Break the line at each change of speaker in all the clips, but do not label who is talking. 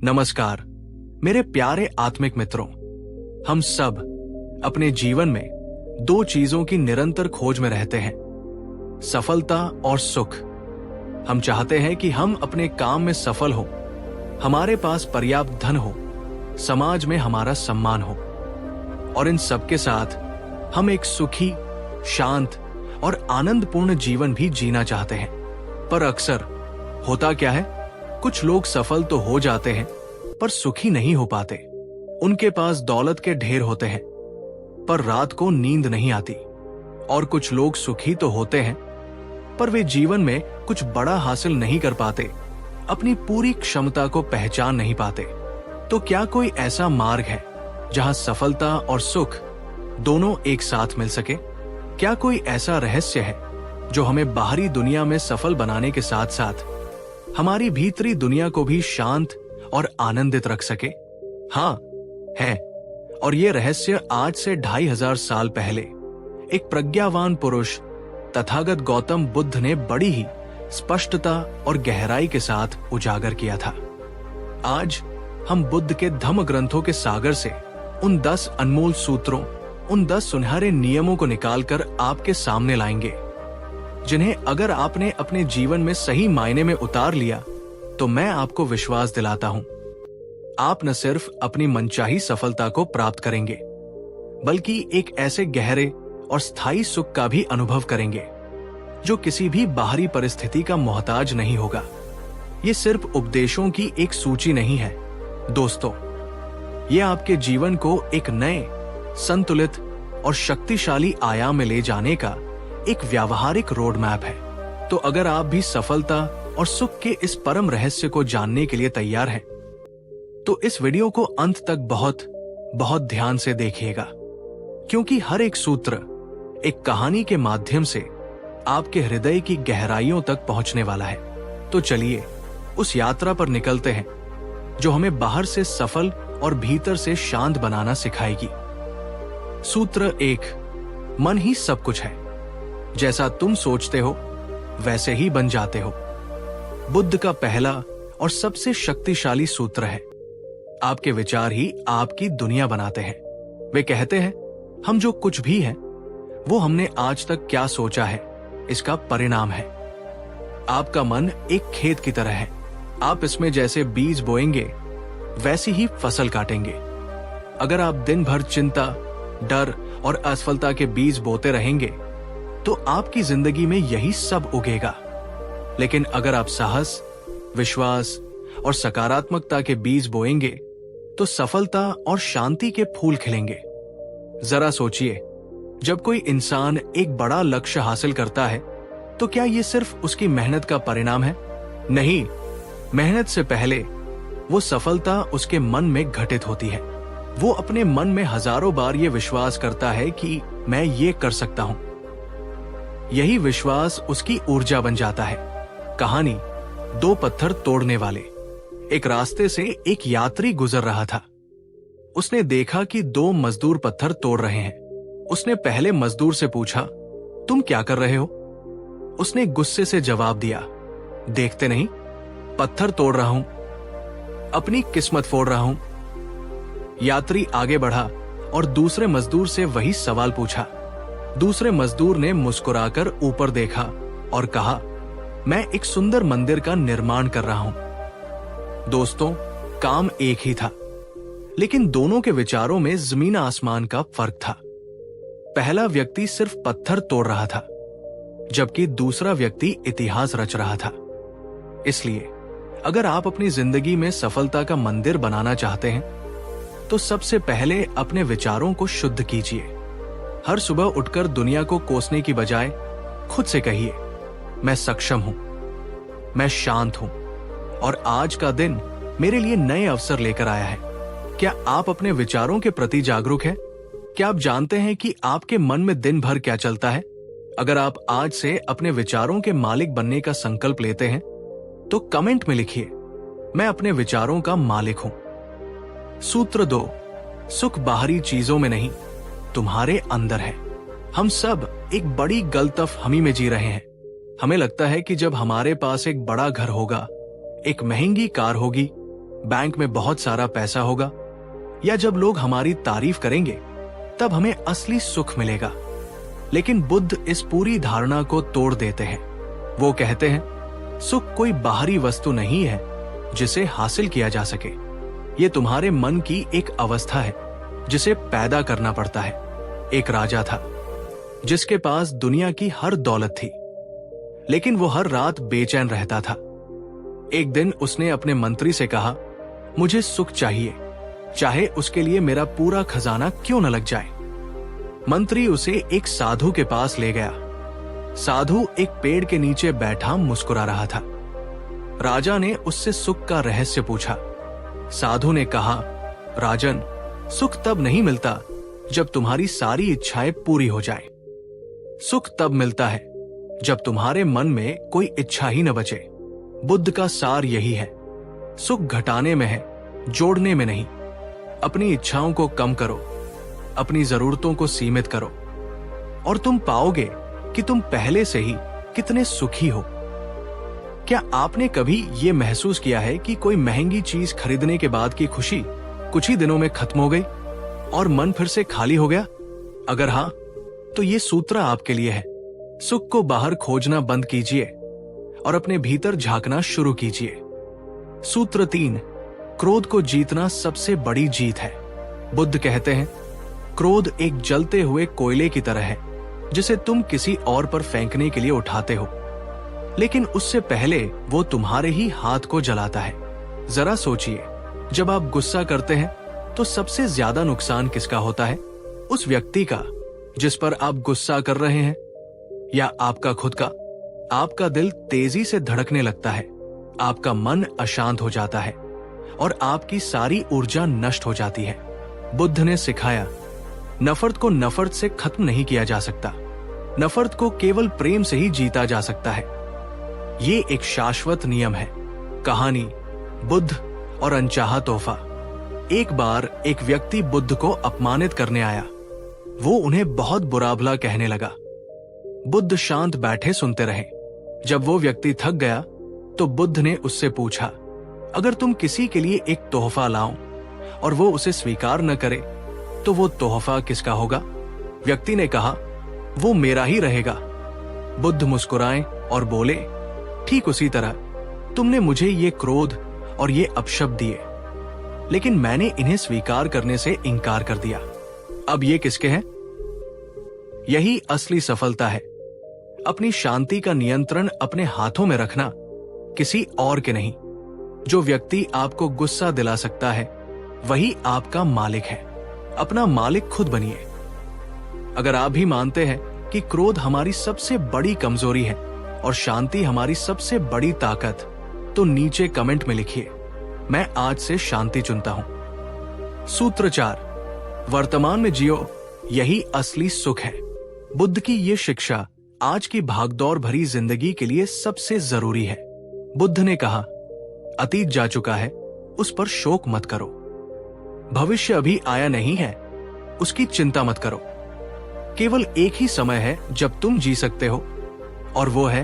नमस्कार मेरे प्यारे आत्मिक मित्रों। हम सब अपने जीवन में दो चीजों की निरंतर खोज में रहते हैं, सफलता और सुख। हम चाहते हैं कि हम अपने काम में सफल हो, हमारे पास पर्याप्त धन हो, समाज में हमारा सम्मान हो और इन सब के साथ हम एक सुखी, शांत और आनंदपूर्ण जीवन भी जीना चाहते हैं। पर अक्सर होता क्या है, कुछ लोग सफल तो हो जाते हैं पर सुखी नहीं हो पाते। उनके पास दौलत के ढेर होते हैं पर रात को नींद नहीं आती। और कुछ लोग सुखी तो होते हैं पर वे जीवन में कुछ बड़ा हासिल नहीं कर पाते, अपनी पूरी क्षमता को पहचान नहीं पाते। तो क्या कोई ऐसा मार्ग है जहां सफलता और सुख दोनों एक साथ मिल सके? क्या कोई ऐसा रहस्य है जो हमें बाहरी दुनिया में सफल बनाने के साथ साथ हमारी भीतरी दुनिया को भी शांत और आनंदित रख सके? हाँ, है। और ये रहस्य आज से 2500 साल पहले एक प्रज्ञावान पुरुष तथागत गौतम बुद्ध ने बड़ी ही स्पष्टता और गहराई के साथ उजागर किया था। आज हम बुद्ध के धम्म ग्रंथों के सागर से उन 10 अनमोल सूत्रों, उन 10 सुनहरे नियमों को निकालकर आपके सामने लाएंगे, जिन्हें अगर आपने अपने जीवन में सही मायने में उतार लिया तो मैं आपको विश्वास दिलाता हूं, आप न सिर्फ अपनी मनचाही सफलता को प्राप्त करेंगे बल्कि एक ऐसे गहरे और स्थायी सुख का भी अनुभव करेंगे जो किसी भी बाहरी परिस्थिति का मोहताज नहीं होगा। ये सिर्फ उपदेशों की एक सूची नहीं है दोस्तों, ये आपके जीवन को एक नए, संतुलित और शक्तिशाली आयाम में ले जाने का एक व्यावहारिक रोड मैप है। तो अगर आप भी सफलता और सुख के इस परम रहस्य को जानने के लिए तैयार हैं, तो इस वीडियो को अंत तक बहुत बहुत ध्यान से देखिएगा, क्योंकि हर एक सूत्र एक कहानी के माध्यम से आपके हृदय की गहराइयों तक पहुंचने वाला है। तो चलिए उस यात्रा पर निकलते हैं जो हमें बाहर से सफल और भीतर से शांत बनाना सिखाएगी। सूत्र 1, मन ही सब कुछ है। जैसा तुम सोचते हो वैसे ही बन जाते हो। बुद्ध का पहला और सबसे शक्तिशाली सूत्र है, आपके विचार ही आपकी दुनिया बनाते हैं। वे कहते हैं, हम जो कुछ भी हैं वो हमने आज तक क्या सोचा है इसका परिणाम है। आपका मन एक खेत की तरह है, आप इसमें जैसे बीज बोएंगे वैसी ही फसल काटेंगे। अगर आप दिन भर चिंता, डर और असफलता के बीज बोते रहेंगे तो आपकी जिंदगी में यही सब उगेगा। लेकिन अगर आप साहस, विश्वास और सकारात्मकता के बीज बोएंगे तो सफलता और शांति के फूल खिलेंगे। जरा सोचिए, जब कोई इंसान एक बड़ा लक्ष्य हासिल करता है तो क्या यह सिर्फ उसकी मेहनत का परिणाम है? नहीं, मेहनत से पहले वो सफलता उसके मन में घटित होती है। वो अपने मन में हजारों बार ये विश्वास करता है कि मैं ये कर सकता हूं। यही विश्वास उसकी ऊर्जा बन जाता है। कहानी 2 पत्थर तोड़ने वाले। एक रास्ते से एक यात्री गुजर रहा था। उसने देखा कि 2 मजदूर पत्थर तोड़ रहे हैं। उसने पहले मजदूर से पूछा, तुम क्या कर रहे हो? उसने गुस्से से जवाब दिया, देखते नहीं, पत्थर तोड़ रहा हूं, अपनी किस्मत फोड़ रहा हूं। यात्री आगे बढ़ा और दूसरे मजदूर से वही सवाल पूछा। दूसरे मजदूर ने मुस्कुराकर ऊपर देखा और कहा, मैं एक सुंदर मंदिर का निर्माण कर रहा हूं। दोस्तों, काम एक ही था, लेकिन दोनों के विचारों में जमीन आसमान का फर्क था। पहला व्यक्ति सिर्फ पत्थर तोड़ रहा था, जबकि दूसरा व्यक्ति इतिहास रच रहा था। इसलिए अगर आप अपनी जिंदगी में सफलता का मंदिर बनाना चाहते हैं तो सबसे पहले अपने विचारों को शुद्ध कीजिए। हर सुबह उठकर दुनिया को कोसने की बजाय खुद से कहिए, मैं सक्षम हूं, मैं शांत हूं और आज का दिन मेरे लिए नए अवसर लेकर आया है। क्या आप अपने विचारों के प्रति जागरूक हैं? क्या आप जानते हैं कि आपके मन में दिन भर क्या चलता है? अगर आप आज से अपने विचारों के मालिक बनने का संकल्प लेते हैं तो कमेंट में लिखिए, मैं अपने विचारों का मालिक हूं। सूत्र 2, सुख बाहरी चीजों में नहीं, तुम्हारे अंदर है। हम सब एक बड़ी गलतफहमी में जी रहे हैं। हमें लगता है कि जब हमारे पास एक बड़ा घर होगा, एक महंगी कार होगी, बैंक में बहुत सारा पैसा होगा, या जब लोग हमारी तारीफ करेंगे तब हमें असली सुख मिलेगा। लेकिन बुद्ध इस पूरी धारणा को तोड़ देते हैं। वो कहते हैं सुख कोई बाहरी वस्तु नहीं है जिसे हासिल किया जा सके। ये तुम्हारे मन की एक अवस्था है जिसे पैदा करना पड़ता है। एक राजा था जिसके पास दुनिया की हर दौलत थी, लेकिन वो हर रात बेचैन रहता था। एक दिन उसने अपने मंत्री से कहा, मुझे सुख चाहिए, चाहे उसके लिए मेरा पूरा खजाना क्यों न लग जाए। मंत्री उसे एक साधु के पास ले गया। साधु एक पेड़ के नीचे बैठा मुस्कुरा रहा था। राजा ने उससे सुख का रहस्य पूछा। साधु ने कहा, राजन, सुख तब नहीं मिलता जब तुम्हारी सारी इच्छाएं पूरी हो जाए। सुख तब मिलता है जब तुम्हारे मन में कोई इच्छा ही न बचे। बुद्ध का सार यही है, सुख घटाने में है, जोड़ने में नहीं। अपनी इच्छाओं को कम करो, अपनी जरूरतों को सीमित करो, और तुम पाओगे कि तुम पहले से ही कितने सुखी हो। क्या आपने कभी यह महसूस किया है कि कोई महंगी चीज खरीदने के बाद की खुशी कुछ ही दिनों में खत्म हो गई और मन फिर से खाली हो गया? अगर हाँ, तो ये सूत्र आपके लिए है। सुख को बाहर खोजना बंद कीजिए और अपने भीतर झांकना शुरू कीजिए। सूत्र 3, क्रोध को जीतना सबसे बड़ी जीत है। बुद्ध कहते हैं, क्रोध एक जलते हुए कोयले की तरह है जिसे तुम किसी और पर फेंकने के लिए उठाते हो, लेकिन उससे पहले वो तुम्हारे ही हाथ को जलाता है। जरा सोचिए, जब आप गुस्सा करते हैं तो सबसे ज्यादा नुकसान किसका होता है? उस व्यक्ति का जिस पर आप गुस्सा कर रहे हैं, या आपका खुद का? आपका दिल तेजी से धड़कने लगता है, आपका मन अशांत हो जाता है और आपकी सारी ऊर्जा नष्ट हो जाती है। बुद्ध ने सिखाया, नफरत को नफरत से खत्म नहीं किया जा सकता, नफरत को केवल प्रेम से ही जीता जा सकता है। ये एक शाश्वत नियम है। कहानी, बुद्ध और अनचाहा तोहफा। एक बार एक व्यक्ति बुद्ध को अपमानित करने आया। वो उन्हें बहुत बुरा भला कहने लगा। बुद्ध शांत बैठे सुनते रहे। जब वो व्यक्ति थक गया तो बुद्ध ने उससे पूछा, अगर तुम किसी के लिए एक तोहफा लाओ और वो उसे स्वीकार न करे तो वो तोहफा किसका होगा? व्यक्ति ने कहा, वो मेरा ही रहेगा। बुद्ध मुस्कुराए और बोले, ठीक उसी तरह तुमने मुझे ये क्रोध और ये अपशब्द दिए, लेकिन मैंने इन्हें स्वीकार करने से इनकार कर दिया। अब ये किसके हैं? यही असली सफलता है। अपनी शांति का नियंत्रण अपने हाथों में रखना, किसी और के नहीं। जो व्यक्ति आपको गुस्सा दिला सकता है वही आपका मालिक है। अपना मालिक खुद बनिए। अगर आप भी मानते हैं कि क्रोध हमारी सबसे बड़ी कमजोरी है और शांति हमारी सबसे बड़ी ताकत, तो नीचे कमेंट में लिखिए, मैं आज से शांति चुनता हूं। सूत्र 4, वर्तमान में जियो, यही असली सुख है। बुद्ध की ये शिक्षा आज की भागदौड़ भरी जिंदगी के लिए सबसे जरूरी है। बुद्ध ने कहा, अतीत जा चुका है, उस पर शोक मत करो। भविष्य अभी आया नहीं है, उसकी चिंता मत करो। केवल एक ही समय है जब तुम जी सकते हो, और वो है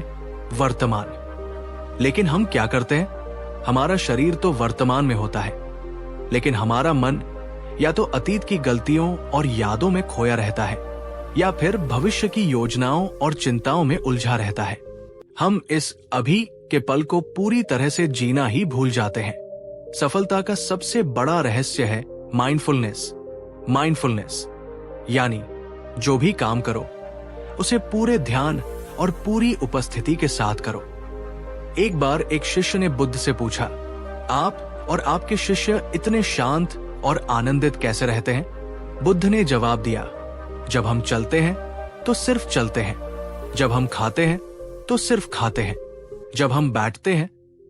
वर्तमान। लेकिन हम क्या करते हैं? हमारा शरीर तो वर्तमान में होता है, लेकिन हमारा मन या तो अतीत की गलतियों और यादों में खोया रहता है, या फिर भविष्य की योजनाओं और चिंताओं में उलझा रहता है। हम इस अभी के पल को पूरी तरह से जीना ही भूल जाते हैं। सफलता का सबसे बड़ा रहस्य है माइंडफुलनेस। माइंडफुलनेस यानी जो भी काम करो उसे पूरे ध्यान और पूरी उपस्थिति के साथ करो। एक बार एक शिष्य ने बुद्ध से पूछा, आप और आपके शिष्य इतने शांत और आनंदित कैसे रहते हैं? बुद्ध ने जवाब दिया, जब हम चलते हैं तो सिर्फ चलते हैं, जब हम खाते हैं तो सिर्फ खाते हैं, जब हम बैठते हैं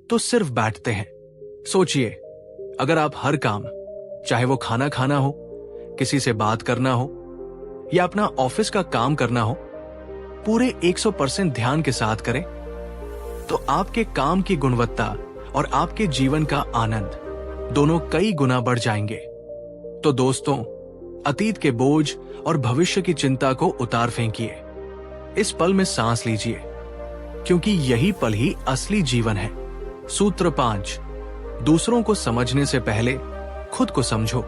तो सिर्फ बैठते हैं। सोचिए, अगर आप हर काम, चाहे वो खाना खाना हो, किसी से बात करना हो या अपना ऑफिस का काम करना हो, पूरे 100% ध्यान के साथ करें, तो आपके काम की गुणवत्ता और आपके जीवन का आनंद दोनों कई गुना बढ़ जाएंगे। तो दोस्तों, अतीत के बोझ और भविष्य की चिंता को उतार फेंकिए। इस पल में सांस लीजिए, क्योंकि यही पल ही असली जीवन है। सूत्र 5, दूसरों को समझने से पहले खुद को समझो।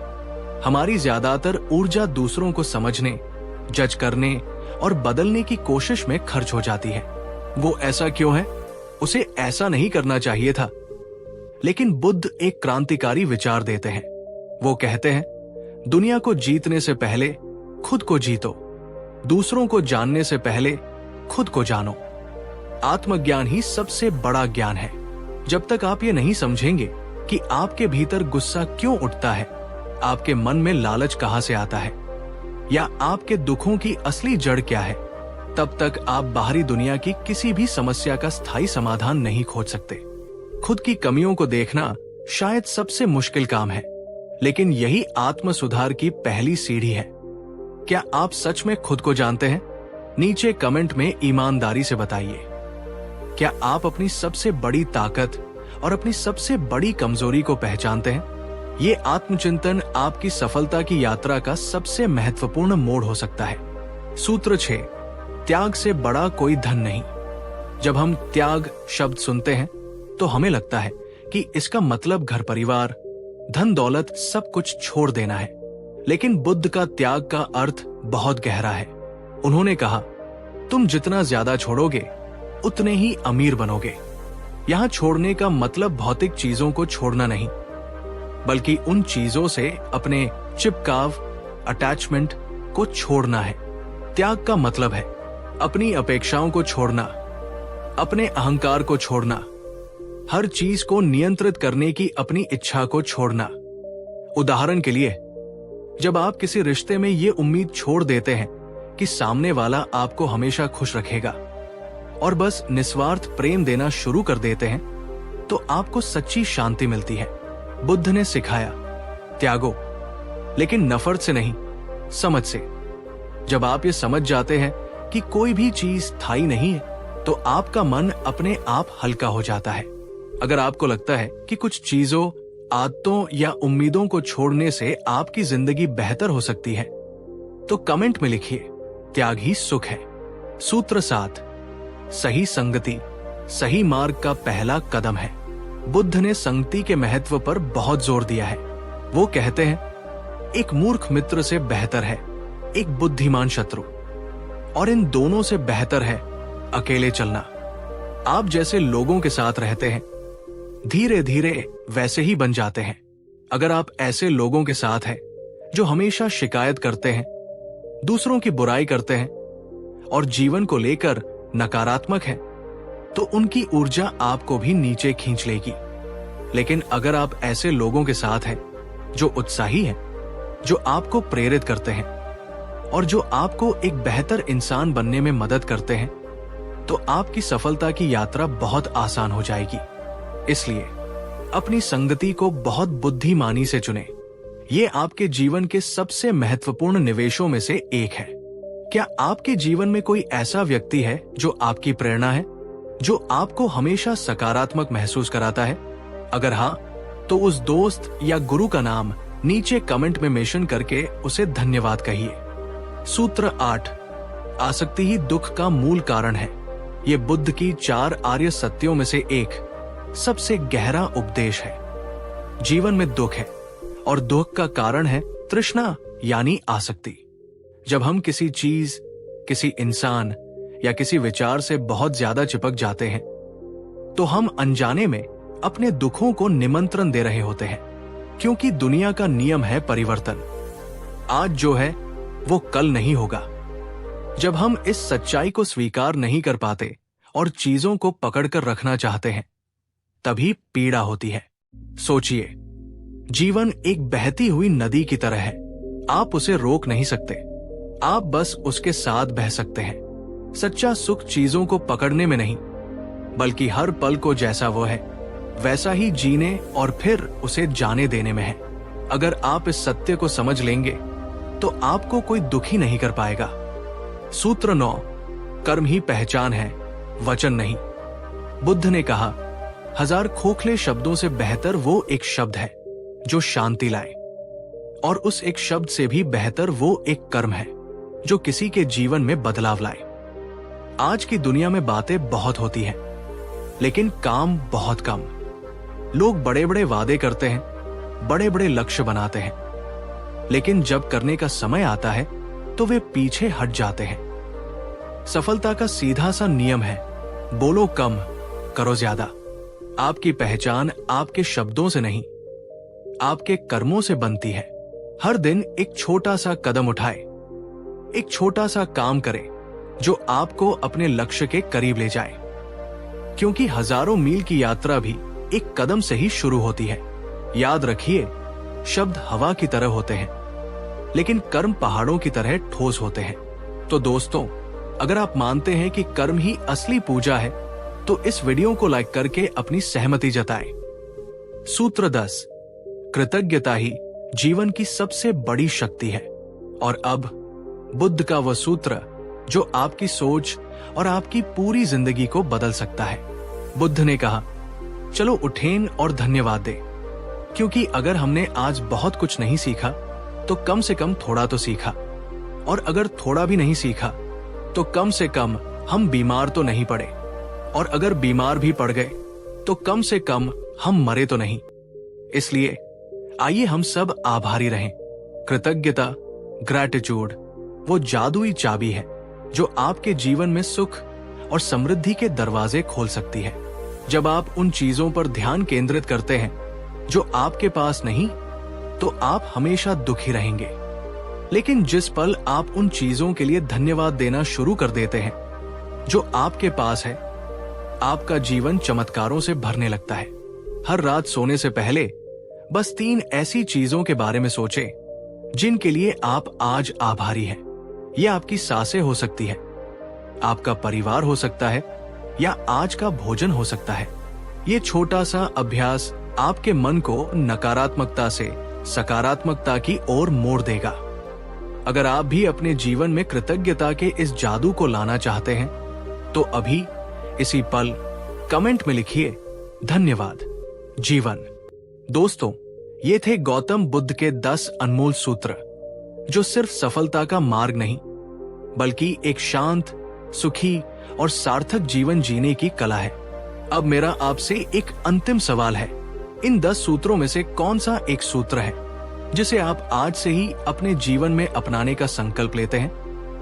हमारी ज्यादातर ऊर्जा दूसरों को समझने, जज करने और बदलने की कोशिश में खर्च हो जाती है। वो ऐसा क्यों है? उसे ऐसा नहीं करना चाहिए था। लेकिन बुद्ध एक क्रांतिकारी विचार देते हैं। वो कहते हैं, दुनिया को जीतने से पहले खुद को जीतो, दूसरों को जानने से पहले खुद को जानो। आत्मज्ञान ही सबसे बड़ा ज्ञान है। जब तक आप ये नहीं समझेंगे कि आपके भीतर गुस्सा क्यों उठता है, आपके मन में लालच कहां से आता है, या आपके दुखों की असली जड़ क्या है, तब तक आप बाहरी दुनिया की किसी भी समस्या का स्थायी समाधान नहीं खोज सकते। खुद की कमियों को देखना शायद सबसे मुश्किल काम है, लेकिन यही आत्म सुधार की पहली सीढ़ी है। क्या आप सच में खुद को जानते हैं? नीचे कमेंट में ईमानदारी से बताइए। क्या आप अपनी सबसे बड़ी ताकत और अपनी सबसे बड़ी कमजोरी को पहचानते हैं? ये आत्मचिंतन आपकी सफलता की यात्रा का सबसे महत्वपूर्ण मोड़ हो सकता है। सूत्र 6, त्याग से बड़ा कोई धन नहीं। जब हम त्याग शब्द सुनते हैं तो हमें लगता है कि इसका मतलब घर परिवार, धन दौलत सब कुछ छोड़ देना है। लेकिन बुद्ध का त्याग का अर्थ बहुत गहरा है। उन्होंने कहा, तुम जितना ज्यादा छोड़ोगे उतने ही अमीर बनोगे। यहां छोड़ने का मतलब भौतिक चीजों को छोड़ना नहीं, बल्कि उन चीजों से अपने चिपकाव, अटैचमेंट को छोड़ना है। त्याग का मतलब है अपनी अपेक्षाओं को छोड़ना, अपने अहंकार को छोड़ना, हर चीज को नियंत्रित करने की अपनी इच्छा को छोड़ना। उदाहरण के लिए, जब आप किसी रिश्ते में ये उम्मीद छोड़ देते हैं कि सामने वाला आपको हमेशा खुश रखेगा और बस निस्वार्थ प्रेम देना शुरू कर देते हैं, तो आपको सच्ची शांति मिलती है। बुद्ध ने सिखाया, त्यागो, लेकिन नफरत से नहीं, समझ से। जब आप ये समझ जाते हैं कि कोई भी चीज स्थायी नहीं है, तो आपका मन अपने आप हल्का हो जाता है। अगर आपको लगता है कि कुछ चीजों, आदतों या उम्मीदों को छोड़ने से आपकी जिंदगी बेहतर हो सकती है, तो कमेंट में लिखिए, त्याग ही सुख है। सूत्र 7, सही संगति सही मार्ग का पहला कदम है। बुद्ध ने संगति के महत्व पर बहुत जोर दिया है। वो कहते हैं, एक मूर्ख मित्र से बेहतर है एक बुद्धिमान शत्रु, और इन दोनों से बेहतर है अकेले चलना। आप जैसे लोगों के साथ रहते हैं, धीरे धीरे वैसे ही बन जाते हैं। अगर आप ऐसे लोगों के साथ हैं जो हमेशा शिकायत करते हैं, दूसरों की बुराई करते हैं और जीवन को लेकर नकारात्मक हैं, तो उनकी ऊर्जा आपको भी नीचे खींच लेगी। लेकिन अगर आप ऐसे लोगों के साथ हैं जो उत्साही हैं, जो आपको प्रेरित करते हैं और जो आपको एक बेहतर इंसान बनने में मदद करते हैं, तो आपकी सफलता की यात्रा बहुत आसान हो जाएगी। इसलिए अपनी संगति को बहुत बुद्धिमानी से चुनें। ये आपके जीवन के सबसे महत्वपूर्ण निवेशों में से एक है। क्या आपके जीवन में कोई ऐसा व्यक्ति है जो आपकी प्रेरणा है, जो आपको हमेशा सकारात्मक महसूस कराता है? अगर हाँ, तो उस दोस्त या गुरु का नाम नीचे कमेंट में मेंशन करके उसे धन्यवाद कहिए। सूत्र 8, आसक्ति ही दुख का मूल कारण है। ये बुद्ध की 4 आर्य सत्यों में से एक सबसे गहरा उपदेश है। जीवन में दुख है और दुख का कारण है तृष्णा यानी आसक्ति। जब हम किसी चीज, किसी इंसान या किसी विचार से बहुत ज्यादा चिपक जाते हैं, तो हम अनजाने में अपने दुखों को निमंत्रण दे रहे होते हैं, क्योंकि दुनिया का नियम है परिवर्तन। आज जो है वो कल नहीं होगा। जब हम इस सच्चाई को स्वीकार नहीं कर पाते और चीजों को पकड़कर रखना चाहते हैं, तभी पीड़ा होती है। सोचिए, जीवन एक बहती हुई नदी की तरह है। आप उसे रोक नहीं सकते, आप बस उसके साथ बह सकते हैं। सच्चा सुख चीजों को पकड़ने में नहीं, बल्कि हर पल को जैसा वो है वैसा ही जीने और फिर उसे जाने देने में है। अगर आप इस सत्य को समझ लेंगे तो आपको कोई दुखी नहीं कर पाएगा। सूत्र 9, कर्म ही पहचान है, वचन नहीं। बुद्ध ने कहा, 1000 खोखले शब्दों से बेहतर वो एक शब्द है जो शांति लाए, और उस एक शब्द से भी बेहतर वो एक कर्म है जो किसी के जीवन में बदलाव लाए। आज की दुनिया में बातें बहुत होती हैं, लेकिन काम बहुत कम। लोग बड़े बड़े वादे करते हैं, बड़े बड़े लक्ष्य बनाते हैं, लेकिन जब करने का समय आता है तो वे पीछे हट जाते हैं। सफलता का सीधा सा नियम है, बोलो कम, करो ज्यादा। आपकी पहचान आपके शब्दों से नहीं, आपके कर्मों से बनती है। हर दिन एक छोटा सा कदम उठाए, एक छोटा सा काम करे जो आपको अपने लक्ष्य के करीब ले जाए, क्योंकि हजारों मील की यात्रा भी एक कदम से ही शुरू होती है। याद रखिए, शब्द हवा की तरह होते हैं, लेकिन कर्म पहाड़ों की तरह ठोस होते हैं। तो दोस्तों, अगर आप मानते हैं कि कर्म ही असली पूजा है, तो इस वीडियो को लाइक करके अपनी सहमति जताएं। सूत्र 10, कृतज्ञता ही जीवन की सबसे बड़ी शक्ति है। और अब बुद्ध का वह सूत्र जो आपकी सोच और आपकी पूरी जिंदगी को बदल सकता है। बुद्ध ने कहा, चलो उठें और धन्यवाद दें, क्योंकि अगर हमने आज बहुत कुछ नहीं सीखा तो कम से कम थोड़ा तो सीखा, और अगर थोड़ा भी नहीं सीखा तो कम से कम हम बीमार तो नहीं पड़े, और अगर बीमार भी पड़ गए तो कम से कम हम मरे तो नहीं। इसलिए आइए हम सब आभारी रहें। कृतज्ञता, ग्रैटिट्यूड, वो जादुई चाबी है जो आपके जीवन में सुख और समृद्धि के दरवाजे खोल सकती है। जब आप उन चीजों पर ध्यान केंद्रित करते हैं जो आपके पास नहीं, तो आप हमेशा दुखी रहेंगे। लेकिन जिस पल आप उन चीजों के लिए धन्यवाद देना शुरू कर देते हैं जो आपके पास है, आपका जीवन चमत्कारों से भरने लगता है। हर रात सोने से पहले बस 3 ऐसी चीजों के बारे में सोचें जिनके लिए आप आज आभारी हैं। ये आपकी सांसें हो सकती है, आपका परिवार हो सकता है, या आज का भोजन हो सकता है। ये छोटा सा अभ्यास आपके मन को नकारात्मकता से सकारात्मकता की ओर मोड़ देगा। अगर आप भी अपने जीवन में कृतज्ञता के इस जादू को लाना चाहते हैं, तो अभी इसी पल कमेंट में लिखिए, धन्यवाद जीवन। दोस्तों, ये थे गौतम बुद्ध के 10 अनमोल सूत्र, जो सिर्फ सफलता का मार्ग नहीं, बल्कि एक शांत, सुखी और सार्थक जीवन जीने की कला है। अब मेरा आपसे एक अंतिम सवाल है, इन 10 सूत्रों में से कौन सा एक सूत्र है जिसे आप आज से ही अपने जीवन में अपनाने का संकल्प लेते हैं?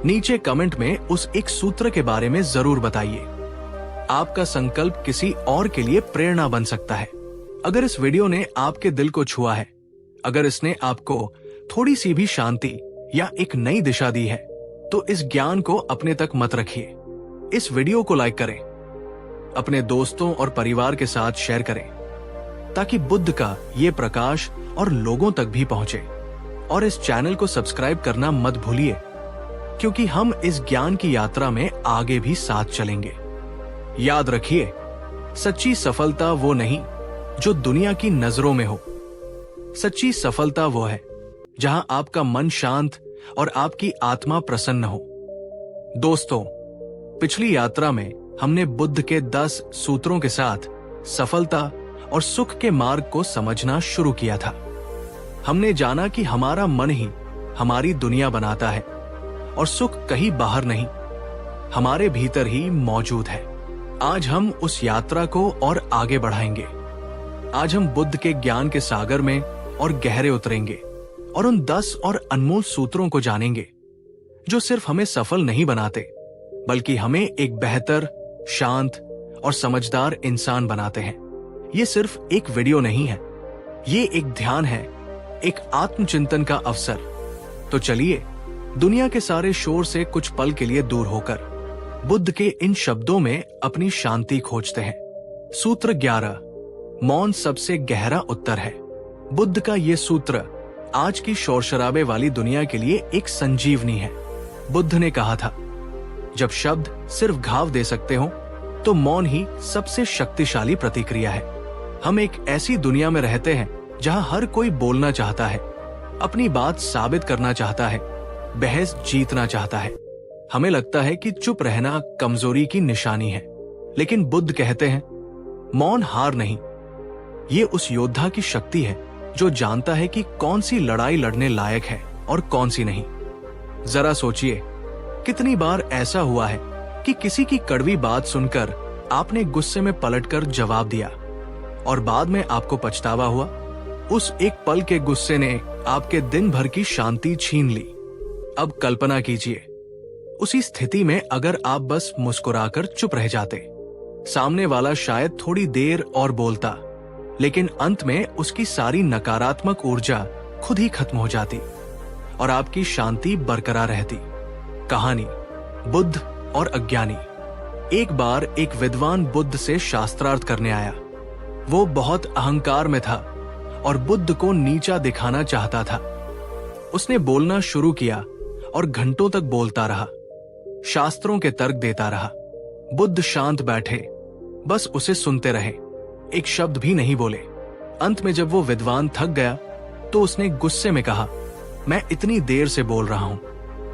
नीचे कमेंट में उस एक सूत्र के बारे में जरूर बताइए। आपका संकल्प किसी और के लिए प्रेरणा बन सकता है। अगर इस वीडियो ने आपके दिल को छुआ है, अगर इसने आपको थोड़ी सी भी शांति या एक नई दिशा दी है, तो इस ज्ञान को अपने तक मत रखिए। इस वीडियो को लाइक करें, अपने दोस्तों और परिवार के साथ शेयर करें, ताकि बुद्ध का ये प्रकाश और लोगों तक भी पहुंचे। और इस चैनल को सब्सक्राइब करना मत भूलिए, क्योंकि हम इस ज्ञान की यात्रा में आगे भी साथ चलेंगे। याद रखिए, सच्ची सफलता वो नहीं जो दुनिया की नजरों में हो। सच्ची सफलता वो है जहां आपका मन शांत और आपकी आत्मा प्रसन्न हो। दोस्तों, पिछली यात्रा में हमने बुद्ध के 10 सूत्रों के साथ सफलता और सुख के मार्ग को समझना शुरू किया था। हमने जाना कि हमारा मन ही हमारी दुनिया बनाता है, और सुख कहीं बाहर नहीं, हमारे भीतर ही मौजूद है। आज हम उस यात्रा को और आगे बढ़ाएंगे। आज हम बुद्ध के ज्ञान के सागर में और गहरे उतरेंगे, और उन 10 और अनमोल सूत्रों को जानेंगे जो सिर्फ हमें सफल नहीं बनाते, बल्कि हमें एक बेहतर, शांत और समझदार इंसान बनाते हैं। ये सिर्फ एक वीडियो नहीं है, ये एक ध्यान है, एक आत्मचिंतन का अवसर। तो चलिए, दुनिया के सारे शोर से कुछ पल के लिए दूर होकर बुद्ध के इन शब्दों में अपनी शांति खोजते हैं। सूत्र 11, मौन सबसे गहरा उत्तर है। बुद्ध का ये सूत्र आज की शोर शराबे वाली दुनिया के लिए एक संजीवनी है। बुद्ध ने कहा था, जब शब्द सिर्फ घाव दे सकते हो, तो मौन ही सबसे शक्तिशाली प्रतिक्रिया है। हम एक ऐसी दुनिया में रहते हैं जहां हर कोई बोलना चाहता है, अपनी बात साबित करना चाहता है, बहस जीतना चाहता है। हमें लगता है कि चुप रहना कमजोरी की निशानी है, लेकिन बुद्ध कहते हैं, मौन हार नहीं, ये उस योद्धा की शक्ति है जो जानता है कि कौन सी लड़ाई लड़ने लायक है और कौन सी नहीं। जरा सोचिए, कितनी बार ऐसा हुआ है कि किसी की कड़वी बात सुनकर आपने गुस्से में पलटकर जवाब दिया, और बाद में आपको पछतावा हुआ, उस एक पल के गुस्से ने आपके दिन भर की शांति छीन ली। अब कल्पना कीजिए, उसी स्थिति में अगर आप बस मुस्कुराकर चुप रह जाते, सामने वाला शायद थोड़ी देर और बोलता, लेकिन अंत में उसकी सारी नकारात्मक ऊर्जा खुद ही खत्म हो जाती और आपकी शांति बरकरार रहती। कहानी बुद्ध और अज्ञानी। एक बार एक विद्वान बुद्ध से शास्त्रार्थ करने आया। वो बहुत अहंकार में था और बुद्ध को नीचा दिखाना चाहता था। उसने बोलना शुरू किया और घंटों तक बोलता रहा, शास्त्रों के तर्क देता रहा। बुद्ध शांत बैठे, बस उसे सुनते रहे, एक शब्द भी नहीं बोले। अंत में जब वो विद्वान थक गया तो उसने गुस्से में कहा, मैं इतनी देर से बोल रहा हूं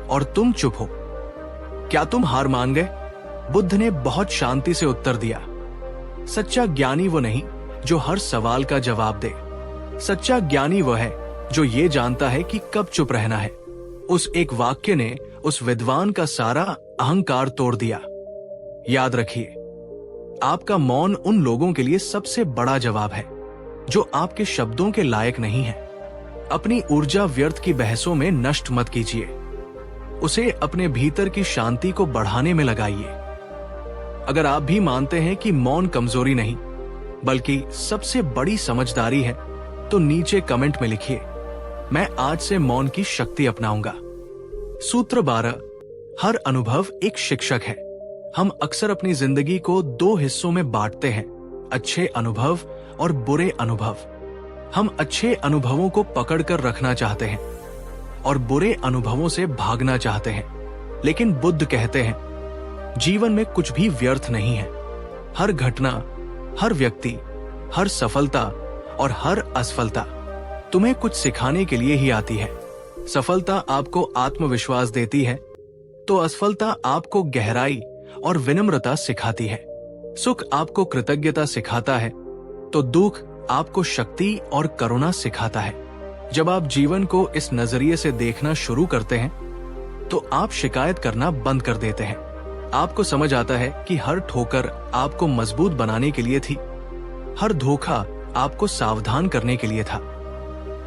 और तुम चुप हो, क्या तुम हार मान गए? बुद्ध ने बहुत शांति से उत्तर दिया, सच्चा ज्ञानी वो नहीं जो हर सवाल का जवाब दे। सच्चा ज्ञानी वो है जो ये जानता है कि कब चुप रहना है। उस एक वाक्य ने उस विद्वान का सारा अहंकार तोड़ दिया। याद रखिए, आपका मौन उन लोगों के लिए सबसे बड़ा जवाब है जो आपके शब्दों के लायक नहीं है। अपनी ऊर्जा व्यर्थ की बहसों में नष्ट मत कीजिए, उसे अपने भीतर की शांति को बढ़ाने में लगाइए। अगर आप भी मानते हैं कि मौन कमजोरी नहीं बल्कि सबसे बड़ी समझदारी है, तो नीचे कमेंट में लिखिए, मैं आज से मौन की शक्ति अपनाऊंगा। सूत्र 12, हर अनुभव एक शिक्षक है। हम अक्सर अपनी जिंदगी को दो हिस्सों में बांटते हैं, अच्छे अनुभव और बुरे अनुभव। हम अच्छे अनुभवों को पकड़कर रखना चाहते हैं और बुरे अनुभवों से भागना चाहते हैं, लेकिन बुद्ध कहते हैं जीवन में कुछ भी व्यर्थ नहीं है। हर घटना, हर व्यक्ति, हर सफलता और हर असफलता तुम्हें कुछ सिखाने के लिए ही आती है। सफलता आपको आत्मविश्वास देती है तो असफलता आपको गहराई और विनम्रता सिखाती है। सुख आपको कृतज्ञता सिखाता है तो दुख आपको शक्ति और करुणा सिखाता है। जब आप जीवन को इस नजरिए से देखना शुरू करते हैं तो आप शिकायत करना बंद कर देते हैं। आपको समझ आता है कि हर ठोकर आपको मजबूत बनाने के लिए थी, हर धोखा आपको सावधान करने के लिए था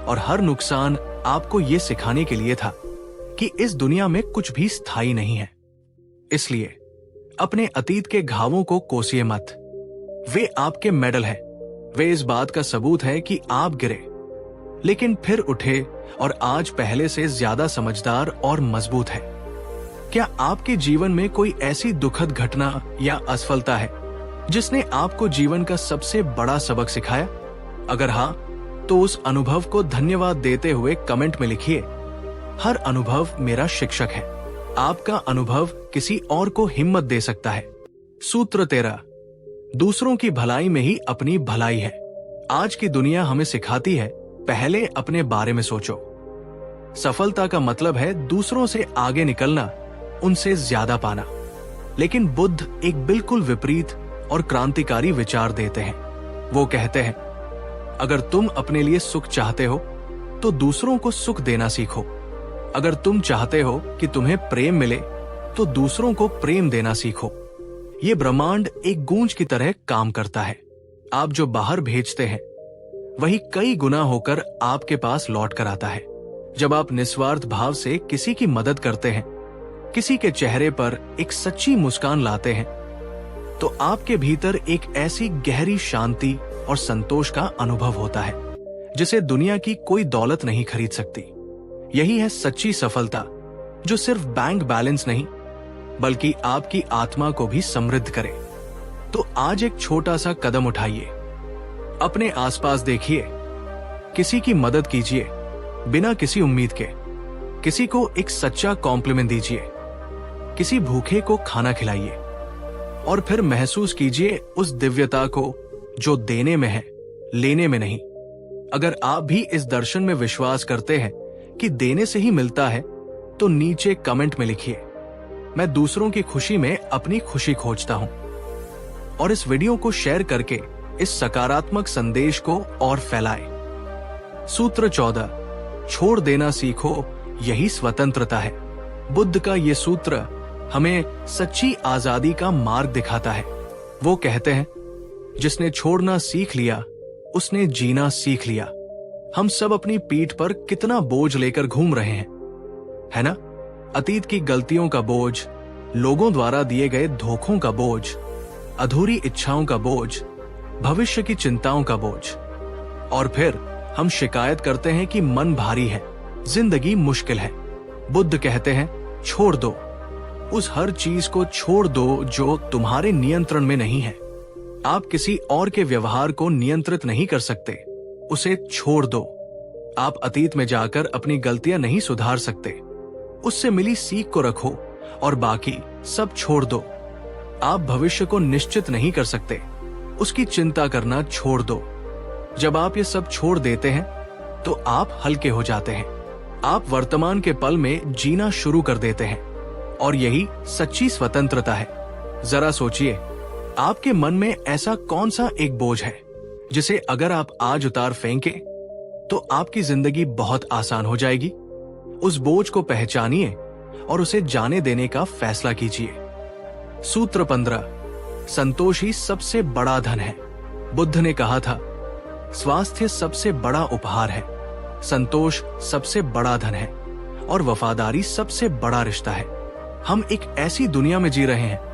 और हर नुकसान आपको ये सिखाने के लिए था कि इस दुनिया में कुछ भी स्थायी नहीं है। इसलिए अपने अतीत के घावों को कोसिए मत। वे आपके मेडल हैं, वे इस बात का सबूत है कि आप गिरे लेकिन फिर उठे और आज पहले से ज्यादा समझदार और मजबूत है। क्या आपके जीवन में कोई ऐसी दुखद घटना या असफलता है जिसने आपको जीवन का सबसे बड़ा सबक सिखाया? अगर हाँ, तो उस अनुभव को धन्यवाद देते हुए कमेंट में लिखिए, हर अनुभव मेरा शिक्षक है। आपका अनुभव किसी और को हिम्मत दे सकता है। सूत्र 13, दूसरों की भलाई में ही अपनी भलाई है। आज की दुनिया हमें सिखाती है, पहले अपने बारे में सोचो। सफलता का मतलब है दूसरों से आगे निकलना, उनसे ज्यादा पाना। लेकिन बुद्ध एक बिल्कुल विपरीत और क्रांतिकारी विचार देते हैं। वो कहते हैं, अगर तुम अपने लिए सुख चाहते हो तो दूसरों को सुख देना सीखो। अगर तुम चाहते हो कि तुम्हें प्रेम मिले तो दूसरों को प्रेम देना सीखो। ये ब्रह्मांड एक गूंज की तरह काम करता है। आप जो बाहर भेजते हैं वही कई गुना होकर आपके पास लौट कर आता है। जब आप निस्वार्थ भाव से किसी की मदद करते हैं, किसी के चेहरे पर एक सच्ची मुस्कान लाते हैं, तो आपके भीतर एक ऐसी गहरी शांति और संतोष का अनुभव होता है जिसे दुनिया की कोई दौलत नहीं खरीद सकती। यही है सच्ची सफलता, जो सिर्फ बैंक बैलेंस नहीं बल्कि आपकी आत्मा को भी समृद्ध करे। तो आज एक छोटा सा कदम उठाइए, अपने आसपास देखिए, किसी की मदद कीजिए बिना किसी उम्मीद के। किसी को एक सच्चा कॉम्प्लीमेंट दीजिए, किसी भूखे को खाना खिलाइए और फिर महसूस कीजिए उस दिव्यता को जो देने में है, लेने में नहीं। अगर आप भी इस दर्शन में विश्वास करते हैं कि देने से ही मिलता है, तो नीचे कमेंट में लिखिए, मैं दूसरों की खुशी में अपनी खुशी खोजता हूं। और इस वीडियो को शेयर करके इस सकारात्मक संदेश को और फैलाएं। सूत्र 14, छोड़ देना सीखो, यही स्वतंत्रता है। बुद्ध का ये सूत्र हमें सच्ची आजादी का मार्ग दिखाता है। वो कहते हैं, जिसने छोड़ना सीख लिया उसने जीना सीख लिया। हम सब अपनी पीठ पर कितना बोझ लेकर घूम रहे हैं, है ना? अतीत की गलतियों का बोझ, लोगों द्वारा दिए गए धोखों का बोझ, अधूरी इच्छाओं का बोझ, भविष्य की चिंताओं का बोझ। और फिर हम शिकायत करते हैं कि मन भारी है, जिंदगी मुश्किल है। बुद्ध कहते हैं, छोड़ दो, उस हर चीज को छोड़ दो जो तुम्हारे नियंत्रण में नहीं है। आप किसी और के व्यवहार को नियंत्रित नहीं कर सकते, उसे छोड़ दो। आप अतीत में जाकर अपनी गलतियां नहीं सुधार सकते, उससे मिली सीख को रखो और बाकी सब छोड़ दो। आप भविष्य को निश्चित नहीं कर सकते, उसकी चिंता करना छोड़ दो। जब आप ये सब छोड़ देते हैं तो आप हल्के हो जाते हैं। आप वर्तमान के पल में जीना शुरू कर देते हैं और यही सच्ची स्वतंत्रता है। जरा सोचिए, आपके मन में ऐसा कौन सा एक बोझ है जिसे अगर आप आज उतार फेंके तो आपकी जिंदगी बहुत आसान हो जाएगी? उस बोझ को पहचानिए और उसे जाने देने का फैसला कीजिए। सूत्र 15, संतोष ही सबसे बड़ा धन है। बुद्ध ने कहा था, स्वास्थ्य सबसे बड़ा उपहार है, संतोष सबसे बड़ा धन है और वफादारी सबसे बड़ा रिश्ता है। हम एक ऐसी दुनिया में जी रहे हैं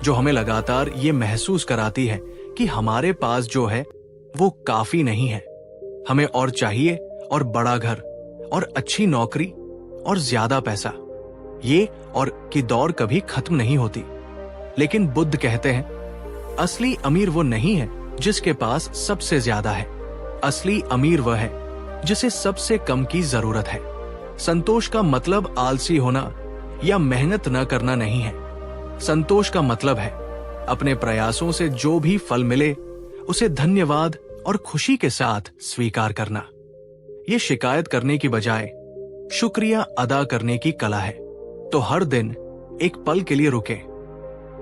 जो हमें लगातार ये महसूस कराती है कि हमारे पास जो है वो काफी नहीं है। हमें और चाहिए, और बड़ा घर, और अच्छी नौकरी, और ज्यादा पैसा। ये और की दौड़ कभी खत्म नहीं होती। लेकिन बुद्ध कहते हैं, असली अमीर वो नहीं है जिसके पास सबसे ज्यादा है, असली अमीर वह है जिसे सबसे कम की जरूरत है। संतोष का मतलब आलसी होना या मेहनत न करना नहीं है। संतोष का मतलब है अपने प्रयासों से जो भी फल मिले उसे धन्यवाद और खुशी के साथ स्वीकार करना। ये शिकायत करने की बजाय शुक्रिया अदा करने की कला है। तो हर दिन एक पल के लिए रुकें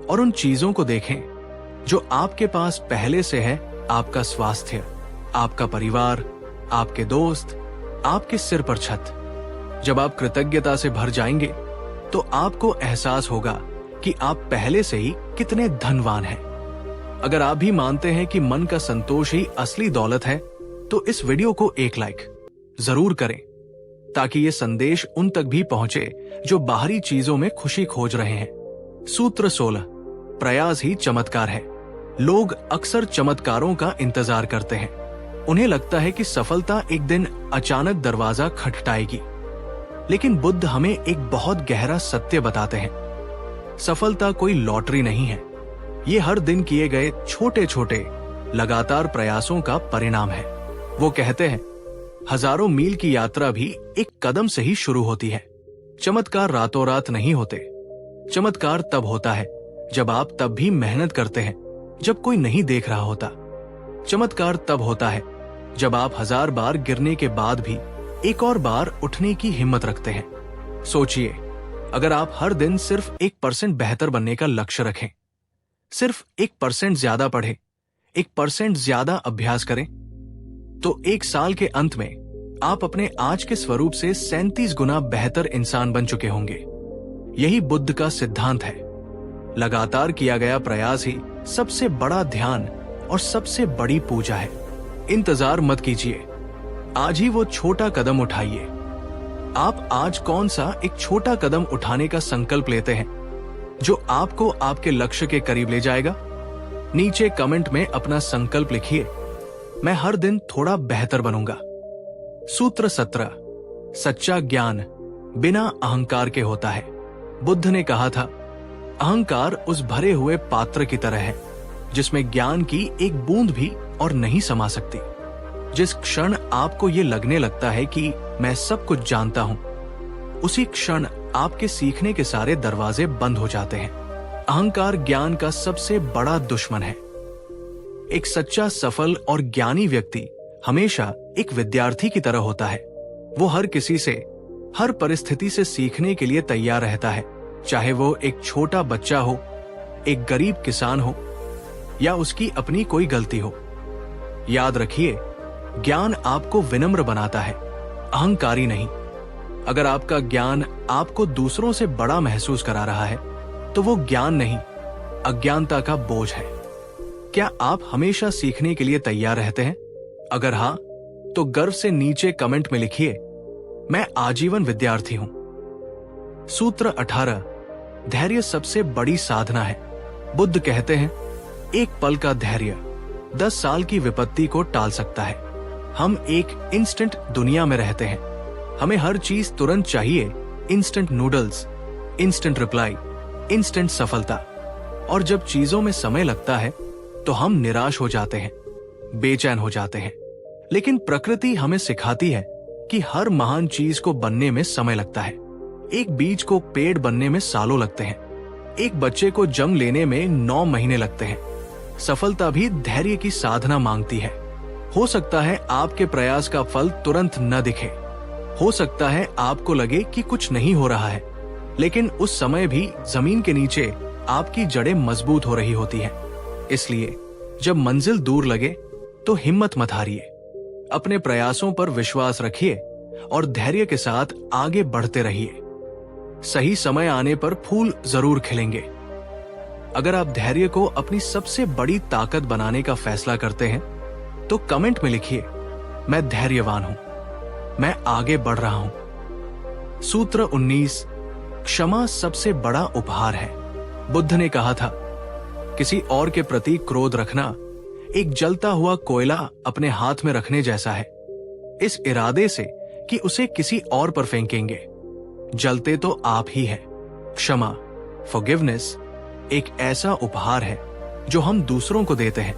और उन चीजों को देखें जो आपके पास पहले से है। आपका स्वास्थ्य, आपका परिवार, आपके दोस्त, आपके सिर पर छत। जब आप कृतज्ञता से भर जाएंगे तो आपको एहसास होगा कि आप पहले से ही कितने धनवान हैं। अगर आप भी मानते हैं कि मन का संतोष ही असली दौलत है तो इस वीडियो को एक लाइक जरूर करें ताकि ये संदेश उन तक भी पहुंचे जो बाहरी चीजों में खुशी खोज रहे हैं। सूत्र 16, प्रयास ही चमत्कार है। लोग अक्सर चमत्कारों का इंतजार करते हैं। उन्हें लगता है कि सफलता एक दिन अचानक दरवाजा खटखटाएगी। लेकिन बुद्ध हमें एक बहुत गहरा सत्य बताते हैं, सफलता कोई लॉटरी नहीं है। ये हर दिन किए गए छोटे छोटे लगातार प्रयासों का परिणाम है। वो कहते हैं, हजारों मील की यात्रा भी एक कदम से ही शुरू होती है। चमत्कार रातों रात नहीं होते। चमत्कार तब होता है जब आप तब भी मेहनत करते हैं जब कोई नहीं देख रहा होता। चमत्कार तब होता है जब आप 1000 बार गिरने के बाद भी एक और बार उठने की हिम्मत रखते हैं। सोचिए, अगर आप हर दिन सिर्फ 1% बेहतर बनने का लक्ष्य रखें, सिर्फ 1% ज्यादा पढ़ें, 1% ज्यादा अभ्यास करें, तो एक साल के अंत में आप अपने आज के स्वरूप से 37 गुना बेहतर इंसान बन चुके होंगे। यही बुद्ध का सिद्धांत है। लगातार किया गया प्रयास ही सबसे बड़ा ध्यान और सबसे बड़ी पूजा है। इंतजार मत कीजिए, आज ही वो छोटा कदम उठाइए। आप आज कौन सा एक छोटा कदम उठाने का संकल्प लेते हैं जो आपको आपके लक्ष्य के करीब ले जाएगा? नीचे कमेंट में अपना संकल्प लिखिए, मैं हर दिन थोड़ा बेहतर बनूंगा। सूत्र 17, सच्चा ज्ञान बिना अहंकार के होता है। बुद्ध ने कहा था, अहंकार उस भरे हुए पात्र की तरह है जिसमें ज्ञान की एक बूंद भी और नहीं समा सकती। जिस क्षण आपको ये लगने लगता है कि मैं सब कुछ जानता हूं, उसी क्षण आपके सीखने के सारे दरवाजे बंद हो जाते हैं। अहंकार ज्ञान का सबसे बड़ा दुश्मन है। एक सच्चा, सफल और ज्ञानी व्यक्ति हमेशा एक विद्यार्थी की तरह होता है। वो हर किसी से, हर परिस्थिति से सीखने के लिए तैयार रहता है, चाहे वो एक छोटा बच्चा हो, एक गरीब किसान हो या उसकी अपनी कोई गलती हो। याद रखिए, ज्ञान आपको विनम्र बनाता है, अहंकारी नहीं। अगर आपका ज्ञान आपको दूसरों से बड़ा महसूस करा रहा है तो वो ज्ञान नहीं, अज्ञानता का बोझ है। क्या आप हमेशा सीखने के लिए तैयार रहते हैं? अगर हाँ, तो गर्व से नीचे कमेंट में लिखिए, मैं आजीवन विद्यार्थी हूं। सूत्र 18, धैर्य सबसे बड़ी साधना है। बुद्ध कहते हैं, एक पल का धैर्य 10 साल की विपत्ति को टाल सकता है। हम एक इंस्टेंट दुनिया में रहते हैं। हमें हर चीज तुरंत चाहिए, instant noodles, instant reply, instant सफलता। और जब चीजों में समय लगता है तो हम निराश हो जाते हैं, बेचैन हो जाते हैं। लेकिन प्रकृति हमें सिखाती है कि हर महान चीज को बनने में समय लगता है। एक बीज को पेड़ बनने में सालों लगते हैं, एक बच्चे को जन्म लेने में 9 महीने लगते हैं। सफलता भी धैर्य की साधना मांगती है। हो सकता है आपके प्रयास का फल तुरंत न दिखे, हो सकता है आपको लगे कि कुछ नहीं हो रहा है, लेकिन उस समय भी जमीन के नीचे आपकी जड़ें मजबूत हो रही होती हैं। इसलिए जब मंजिल दूर लगे तो हिम्मत मत हारिए, अपने प्रयासों पर विश्वास रखिए और धैर्य के साथ आगे बढ़ते रहिए। सही समय आने पर फूल जरूर खिलेंगे। अगर आप धैर्य को अपनी सबसे बड़ी ताकत बनाने का फैसला करते हैं तो कमेंट में लिखिए, मैं धैर्यवान हूं, मैं आगे बढ़ रहा हूं। सूत्र 19, क्षमा सबसे बड़ा उपहार है। बुद्ध ने कहा था, किसी और के प्रति क्रोध रखना एक जलता हुआ कोयला अपने हाथ में रखने जैसा है, इस इरादे से कि उसे किसी और पर फेंकेंगे। जलते तो आप ही हैं। क्षमा, फॉरगिवनेस, एक ऐसा उपहार है जो हम दूसरों को देते हैं,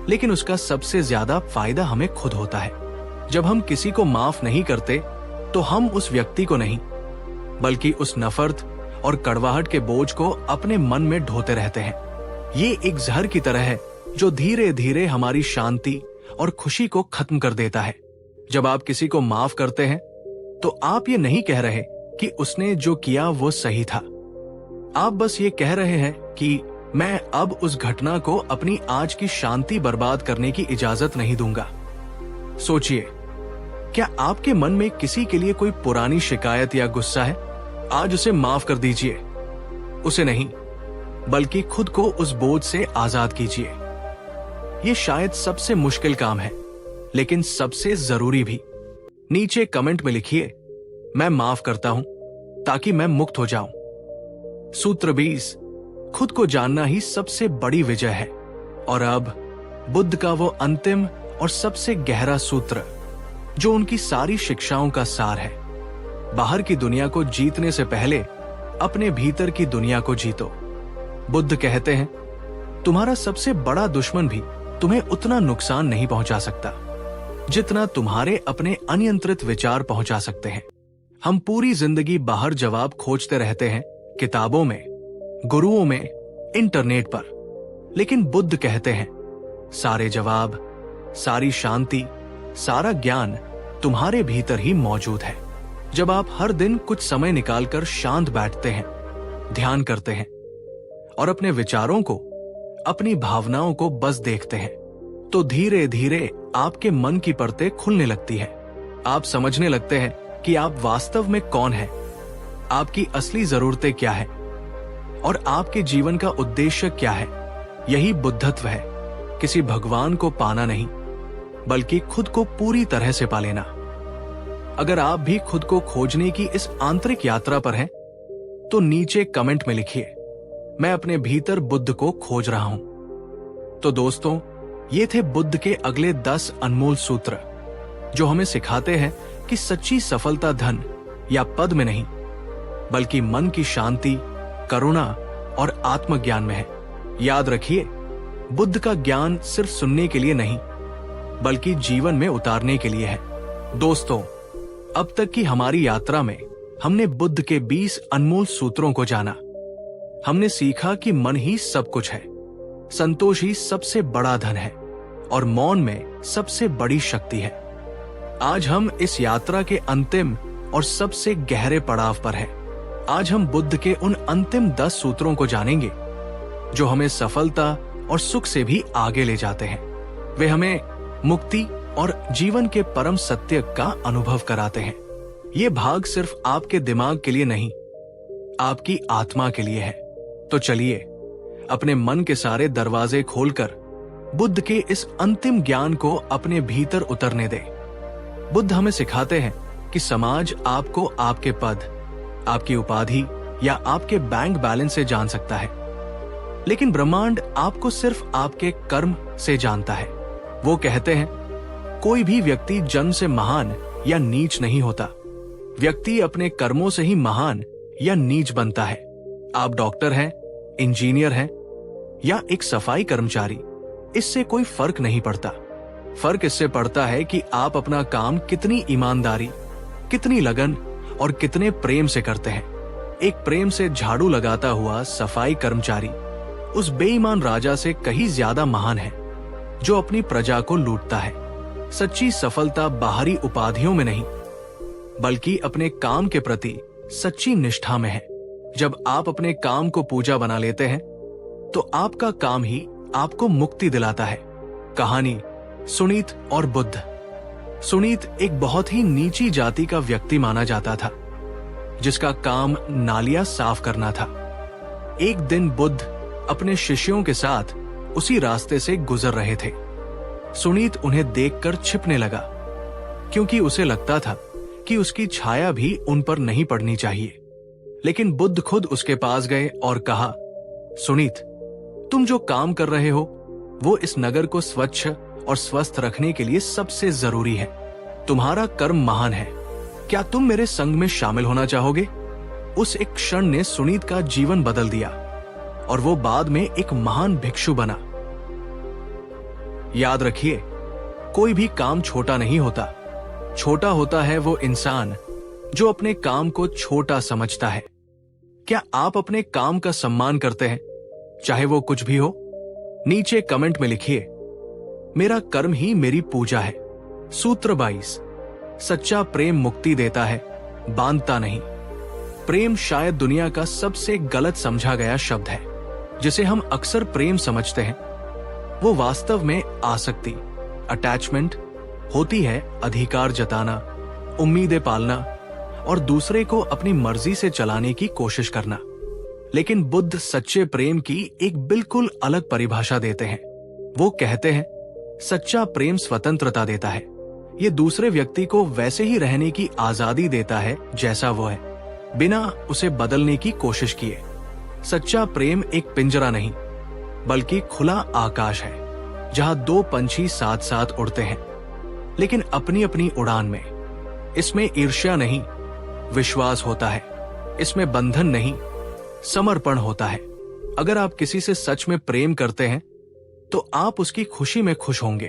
लेकिन उसका सबसे ज्यादा फायदा हमें खुद होता है। जब हम किसी को माफ नहीं करते तो हम उस व्यक्ति को नहीं, बल्कि उस नफरत और कड़वाहट के बोझ को अपने मन में ढोते रहते हैं। ये एक जहर की तरह है जो धीरे धीरे हमारी शांति और खुशी को खत्म कर देता है। जब आप किसी को माफ करते हैं तो आप ये नहीं कह रहे कि उसने जो किया वो सही था। आप बस ये कह रहे हैं कि मैं अब उस घटना को अपनी आज की शांति बर्बाद करने की इजाजत नहीं दूंगा। सोचिए, क्या आपके मन में किसी के लिए कोई पुरानी शिकायत या गुस्सा है? आज उसे माफ कर दीजिए। उसे नहीं, बल्कि खुद को उस बोझ से आजाद कीजिए। ये शायद सबसे मुश्किल काम है, लेकिन सबसे जरूरी भी। नीचे कमेंट में लिखिए, मैं माफ करता हूं ताकि मैं मुक्त हो जाऊं। सूत्र 20, खुद को जानना ही सबसे बड़ी विजय है। और अब बुद्ध का वो अंतिम और सबसे गहरा सूत्र, जो उनकी सारी शिक्षाओं का सार है। बाहर की दुनिया को जीतने से पहले अपने भीतर की दुनिया को जीतो। बुद्ध कहते हैं, तुम्हारा सबसे बड़ा दुश्मन भी तुम्हें उतना नुकसान नहीं पहुंचा सकता जितना तुम्हारे अपने अनियंत्रित विचार पहुंचा सकते हैं। हम पूरी जिंदगी बाहर जवाब खोजते रहते हैं, किताबों में, गुरुओं में, इंटरनेट पर। लेकिन बुद्ध कहते हैं, सारे जवाब, सारी शांति, सारा ज्ञान तुम्हारे भीतर ही मौजूद है। जब आप हर दिन कुछ समय निकालकर शांत बैठते हैं, ध्यान करते हैं और अपने विचारों को, अपनी भावनाओं को बस देखते हैं, तो धीरे धीरे आपके मन की परतें खुलने लगती है। आप समझने लगते हैं कि आप वास्तव में कौन हैं, आपकी असली जरूरतें क्या है और आपके जीवन का उद्देश्य क्या है। यही बुद्धत्व है, किसी भगवान को पाना नहीं, बल्कि खुद को पूरी तरह से पा लेना। अगर आप भी खुद को खोजने की इस आंतरिक यात्रा पर हैं, तो नीचे कमेंट में लिखिए, मैं अपने भीतर बुद्ध को खोज रहा हूं। तो दोस्तों, ये थे बुद्ध के अगले 10 अनमोल सूत्र, जो हमें सिखाते हैं कि सच्ची सफलता धन या पद में नहीं, बल्कि मन की शांति, करुणा और आत्मज्ञान में है। याद रखिए, बुद्ध का ज्ञान सिर्फ सुनने के लिए नहीं, बल्कि जीवन में उतारने के लिए है। दोस्तों, अब तक की हमारी यात्रा में हमने बुद्ध के 20 अनमोल सूत्रों को जाना। हमने सीखा कि मन ही सब कुछ है, संतोष ही सबसे बड़ा धन है और मौन में सबसे बड़ी शक्ति है। आज हम इस यात्रा के अंतिम और सबसे गहरे पड़ाव पर हैं। आज हम बुद्ध के उन अंतिम 10 सूत्रों को जानेंगे जो हमें सफलता और सुख से भी आगे ले जाते हैं। वे हमें मुक्ति और जीवन के परम सत्य का अनुभव कराते हैं। ये भाग सिर्फ आपके दिमाग के लिए नहीं, आपकी आत्मा के लिए है। तो चलिए, अपने मन के सारे दरवाजे खोलकर बुद्ध के इस अंतिम ज्ञान को अपने भीतर उतरने दे। बुद्ध हमें सिखाते हैं कि समाज आपको आपके पद, आपकी उपाधि या आपके बैंक बैलेंस से जान सकता है, लेकिन ब्रह्मांड आपको सिर्फ आपके कर्म से जानता है। वो कहते हैं, कोई भी व्यक्ति जन्म से महान या नीच नहीं होता। व्यक्ति अपने कर्मों से ही महान या नीच बनता है। आप डॉक्टर हैं, इंजीनियर हैं या एक सफाई कर्मचारी, इससे कोई फर्क नहीं पड़ता। फर्क इससे पड़ता है कि आप अपना काम कितनी ईमानदारी, कितनी लगन और कितने प्रेम से करते हैं। एक प्रेम से झाड़ू लगाता हुआ सफाई कर्मचारी उस बेईमान राजा से कहीं ज्यादा महान है जो अपनी प्रजा को लूटता है। सच्ची सफलता बाहरी उपाधियों में नहीं, बल्कि अपने काम के प्रति सच्ची निष्ठा में है। जब आप अपने काम को पूजा बना लेते हैं तो आपका काम ही आपको मुक्ति दिलाता है। कहानी सुनीत और बुद्ध। सुनीत एक बहुत ही नीची जाति का व्यक्ति माना जाता था, जिसका काम नालियां साफ करना था। एक दिन बुद्ध अपने शिष्यों के साथ उसी रास्ते से गुजर रहे थे। सुनीत उन्हें देखकर छिपने लगा, क्योंकि उसे लगता था कि उसकी छाया भी उन पर नहीं पड़नी चाहिए। लेकिन बुद्ध खुद उसके पास गए और कहा, सुनीत, तुम जो काम कर रहे हो वो इस नगर को स्वच्छ और स्वस्थ रखने के लिए सबसे जरूरी है। तुम्हारा कर्म महान है। क्या तुम मेरे संग में शामिल होना चाहोगे? उस एक क्षण ने सुनीत का जीवन बदल दिया और वो बाद में एक महान भिक्षु बना। याद रखिए, कोई भी काम छोटा नहीं होता। छोटा होता है वो इंसान जो अपने काम को छोटा समझता है। क्या आप अपने काम का सम्मान करते हैं, चाहे वो कुछ भी हो? नीचे कमेंट में लिखिए, मेरा कर्म ही मेरी पूजा है। सूत्र 22। सच्चा प्रेम मुक्ति देता है, बांधता नहीं। प्रेम शायद दुनिया का सबसे गलत समझा गया शब्द है। जिसे हम अक्सर प्रेम समझते हैं वो वास्तव में आसक्ति, अटैचमेंट होती है। अधिकार जताना, उम्मीदें पालना और दूसरे को अपनी मर्जी से चलाने की कोशिश करना। लेकिन बुद्ध सच्चे प्रेम की एक बिल्कुल अलग परिभाषा देते हैं। वो कहते हैं, सच्चा प्रेम स्वतंत्रता देता है। ये दूसरे व्यक्ति को वैसे ही रहने की आजादी देता है जैसा वो है, बिना उसे बदलने की कोशिश किए। सच्चा प्रेम एक पिंजरा नहीं, बल्कि खुला आकाश है, जहां दो पंछी साथ साथ उड़ते हैं, लेकिन अपनी अपनी उड़ान में। इसमें ईर्ष्या नहीं, विश्वास होता है। इसमें बंधन नहीं, समर्पण होता है। अगर आप किसी से सच में प्रेम करते हैं तो आप उसकी खुशी में खुश होंगे,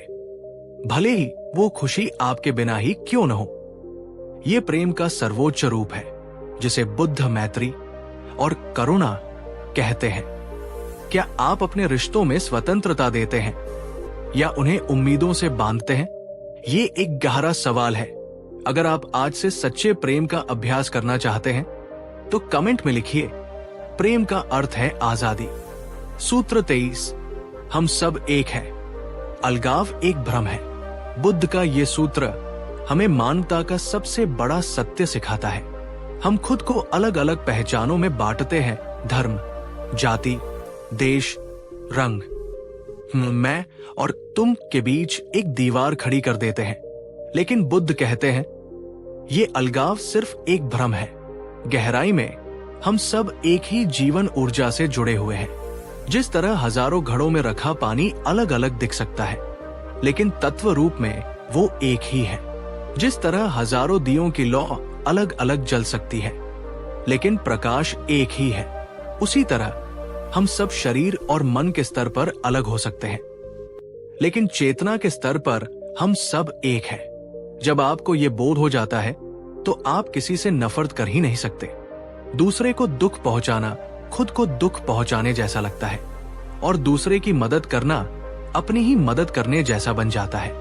भले ही वो खुशी आपके बिना ही क्यों न हो। ये प्रेम का सर्वोच्च रूप है, जिसे बुद्ध मैत्री और करुणा कहते हैं। क्या आप अपने रिश्तों में स्वतंत्रता देते हैं या उन्हें उम्मीदों से बांधते हैं? ये एक गहरा सवाल है। अगर आप आज से सच्चे प्रेम का अभ्यास करना चाहते हैं तो कमेंट में लिखिए, प्रेम का अर्थ है आजादी। सूत्र 23। हम सब एक हैं, अलगाव एक भ्रम है। बुद्ध का ये सूत्र हमें मानवता का सबसे बड़ा सत्य सिखाता है। हम खुद को अलग अलग पहचानों में बांटते हैं, धर्म, जाति, देश, रंग। मैं और तुम के बीच एक दीवार खड़ी कर देते हैं। लेकिन बुद्ध कहते हैं, ये अलगाव सिर्फ एक भ्रम है। गहराई में हम सब एक ही जीवन ऊर्जा से जुड़े हुए हैं। जिस तरह हजारों घड़ों में रखा पानी अलग अलग दिख सकता है, लेकिन तत्व रूप में वो एक ही है। जिस तरह हजारों दियों की लौ अलग अलग जल सकती है, लेकिन प्रकाश एक ही है, उसी तरह हम सब शरीर और मन के स्तर पर अलग हो सकते हैं, लेकिन चेतना के स्तर पर हम सब एक हैं। जब आपको ये बोध हो जाता है तो आप किसी से नफरत कर ही नहीं सकते। दूसरे को दुख पहुंचाना खुद को दुख पहुंचाने जैसा लगता है, और दूसरे की मदद करना अपनी ही मदद करने जैसा बन जाता है।